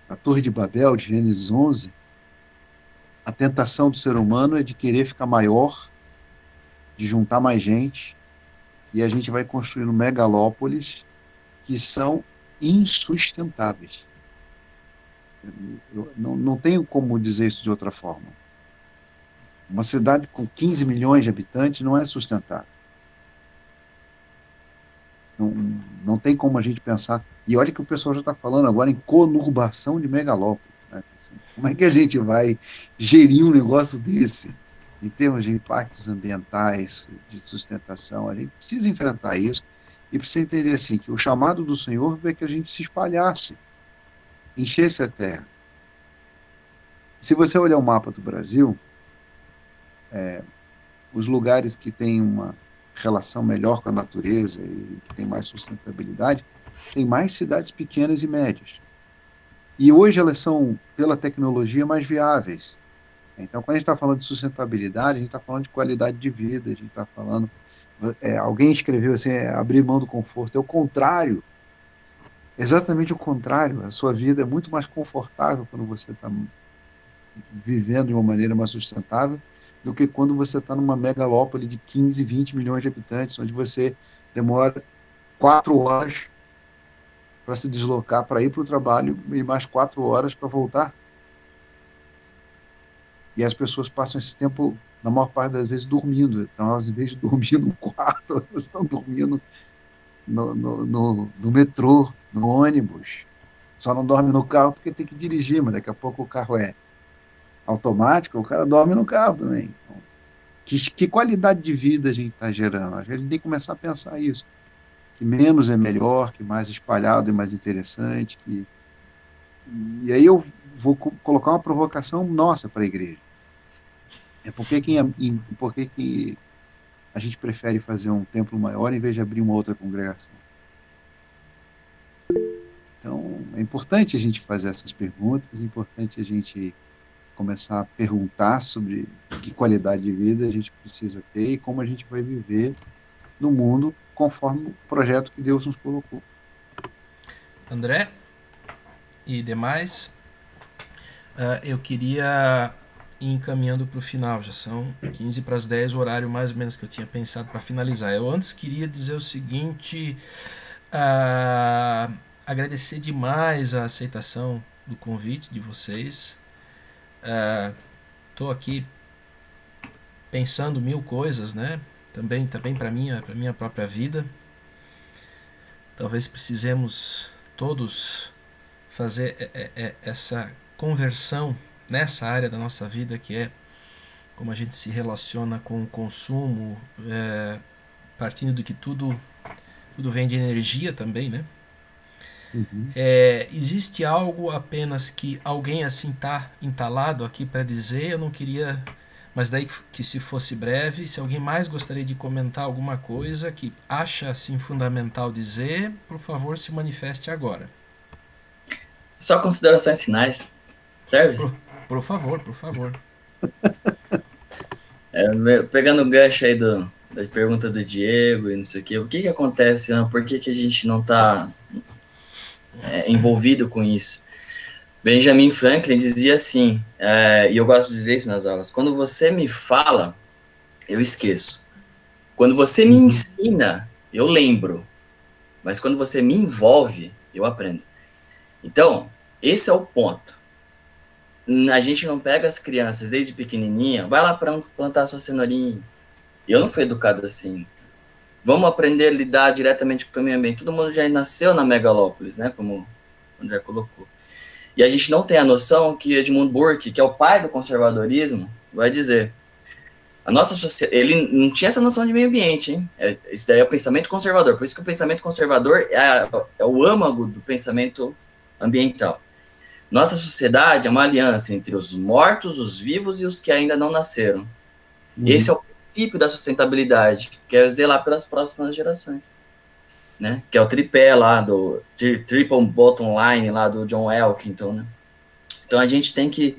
a Torre de Babel, de Gênesis 11, a tentação do ser humano é de querer ficar maior, de juntar mais gente, e a gente vai construindo megalópolis que são insustentáveis. Eu não tenho como dizer isso de outra forma. Uma cidade com 15 milhões de habitantes não é sustentável. Não tem como a gente pensar. E olha que o pessoal já está falando agora em conurbação de megalópolis. Né? Assim, como é que a gente vai gerir um negócio desse? Em termos de impactos ambientais, de sustentação, a gente precisa enfrentar isso e precisa entender assim, que o chamado do Senhor é que a gente se espalhasse, enchesse a terra. Se você olhar o mapa do Brasil, os lugares que têm uma relação melhor com a natureza e que tem mais sustentabilidade, tem mais cidades pequenas e médias. E hoje elas são, pela tecnologia, mais viáveis. Então, quando a gente está falando de sustentabilidade, a gente está falando de qualidade de vida, a gente está falando... alguém escreveu assim, abrir mão do conforto. É o contrário. Exatamente o contrário. A sua vida é muito mais confortável quando você está vivendo de uma maneira mais sustentável do que quando você está numa megalópole de 15, 20 milhões de habitantes, onde você demora 4 horas para se deslocar, para ir para o trabalho e mais 4 horas para voltar. E as pessoas passam esse tempo, na maior parte das vezes, dormindo. Então, elas, em vez de dormir no quarto, elas estão dormindo no metrô, no ônibus. Só não dorme no carro porque tem que dirigir, mas daqui a pouco o carro é automático, o cara dorme no carro também. Então, que qualidade de vida a gente está gerando? A gente tem que começar a pensar isso. Que menos é melhor, que mais espalhado é mais interessante. E aí eu vou colocar uma provocação nossa para a igreja. Por que a gente prefere fazer um templo maior em vez de abrir uma outra congregação? Então, é importante a gente fazer essas perguntas, é importante a gente começar a perguntar sobre que qualidade de vida a gente precisa ter e como a gente vai viver no mundo conforme o projeto que Deus nos colocou. André e demais, eu queria ir encaminhando para o final, já são 15 para as 10, o horário mais ou menos que eu tinha pensado para finalizar. Eu antes queria dizer o seguinte, agradecer demais a aceitação do convite de vocês. Estou aqui pensando 1000 coisas, né? Também para minha própria vida. Talvez precisemos todos fazer essa conversão nessa área da nossa vida, que é como a gente se relaciona com o consumo, partindo do que tudo vem de energia também, né? Uhum. Existe algo apenas que alguém assim está entalado aqui para dizer, eu não queria, mas daí que se fosse breve, se alguém mais gostaria de comentar alguma coisa que acha assim fundamental dizer, por favor se manifeste agora. Só considerações finais, serve? Por favor, por favor. Pegando o gancho aí da pergunta do Diego e não sei o que acontece, né? Por que a gente não está envolvido com isso? Benjamin Franklin dizia assim, e eu gosto de dizer isso nas aulas, quando você me fala, eu esqueço. Quando você me ensina, eu lembro. Mas quando você me envolve, eu aprendo. Então, esse é o ponto. A gente não pega as crianças desde pequenininha, vai lá para plantar sua cenourinha. Eu não fui educado assim. Vamos aprender a lidar diretamente com o meio ambiente. Todo mundo já nasceu na megalópolis, né? Como o André colocou. E a gente não tem a noção que Edmund Burke, que é o pai do conservadorismo, vai dizer. A nossa sociedade, ele não tinha essa noção de meio ambiente, hein? Isso daí é o pensamento conservador. Por isso que o pensamento conservador é o âmago do pensamento ambiental. Nossa sociedade é uma aliança entre os mortos, os vivos e os que ainda não nasceram. Esse é o princípio da sustentabilidade, que é zelar pelas próximas gerações, né? Que é o tripé lá do triple bottom line lá do John Elkington, né? Então a gente tem que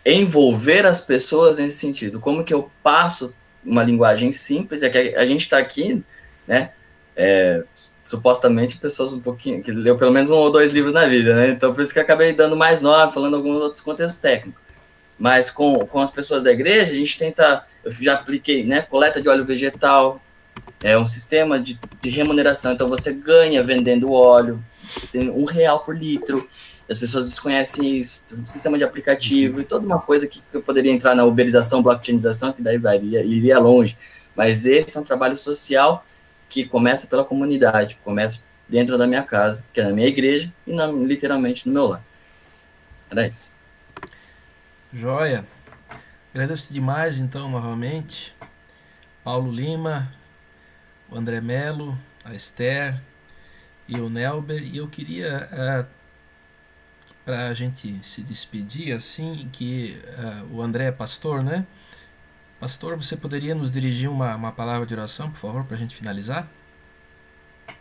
envolver as pessoas nesse sentido. Como que eu passo uma linguagem simples? É que a gente está aqui, né? Supostamente pessoas um pouquinho que leu pelo menos 1 ou 2 livros na vida, né? Então por isso que eu acabei dando mais nome, falando alguns outros contextos técnicos. Mas com as pessoas da igreja, a gente tenta, eu já apliquei, né? Coleta de óleo vegetal, é um sistema de remuneração. Então você ganha vendendo óleo, tem R$ 1 por litro. As pessoas desconhecem isso, um sistema de aplicativo e toda uma coisa que eu poderia entrar na uberização, blockchainização, que daí iria longe. Mas esse é um trabalho social que começa pela comunidade, começa dentro da minha casa, que é na minha igreja e literalmente no meu lar. Era isso. Joia. Agradeço demais, então, novamente, Paulo Lima, o André Melo, a Esther e o Nelber. E eu queria, para a gente se despedir, assim, que o André é pastor, né? Pastor, você poderia nos dirigir uma palavra de oração, por favor, para a gente finalizar?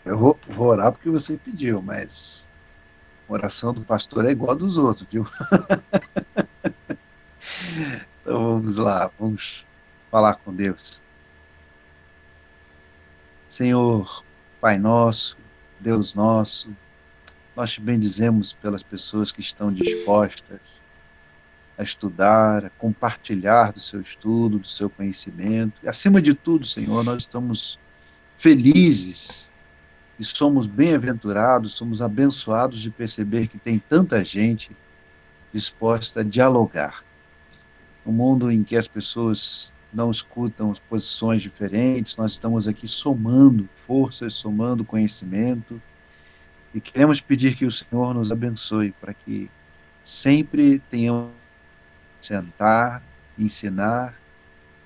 Eu vou orar porque você pediu, mas a oração do pastor é igual a dos outros, viu? Então vamos lá, vamos falar com Deus. Senhor, Pai nosso, Deus nosso, nós te bendizemos pelas pessoas que estão dispostas a estudar, a compartilhar do seu estudo, do seu conhecimento. E acima de tudo, Senhor, nós estamos felizes e somos bem-aventurados, somos abençoados de perceber que tem tanta gente disposta a dialogar. Um mundo em que as pessoas não escutam posições diferentes, nós estamos aqui somando forças, somando conhecimento, e queremos pedir que o Senhor nos abençoe para que sempre tenhamos que sentar, ensinar,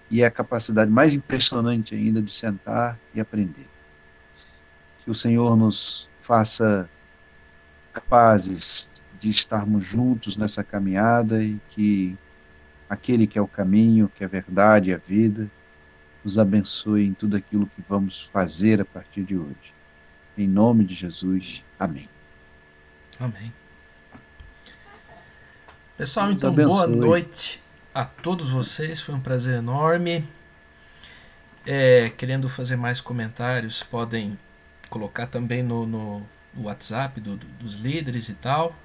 e a capacidade mais impressionante ainda de sentar e aprender. Que o Senhor nos faça capazes de estarmos juntos nessa caminhada e que aquele que é o caminho, que é a verdade e a vida, nos abençoe em tudo aquilo que vamos fazer a partir de hoje. Em nome de Jesus, amém. Amém. Pessoal, Deus então, boa abençoe. noite a todos vocês. Foi um prazer enorme. Querendo fazer mais comentários, podem colocar também no WhatsApp dos líderes e tal.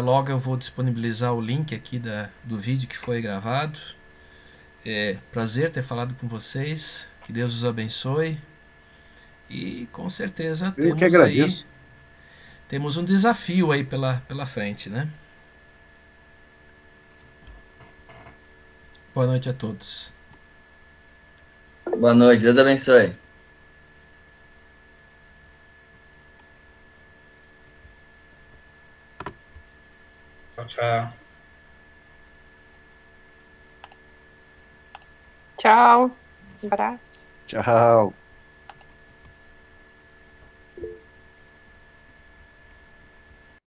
Logo eu vou disponibilizar o link aqui do vídeo que foi gravado. Prazer ter falado com vocês. Que Deus os abençoe. E com certeza Eu que agradeço. temos um desafio aí pela frente, né? Boa noite a todos. Boa noite, Deus abençoe. Tchau. Tchau. Um abraço. Tchau.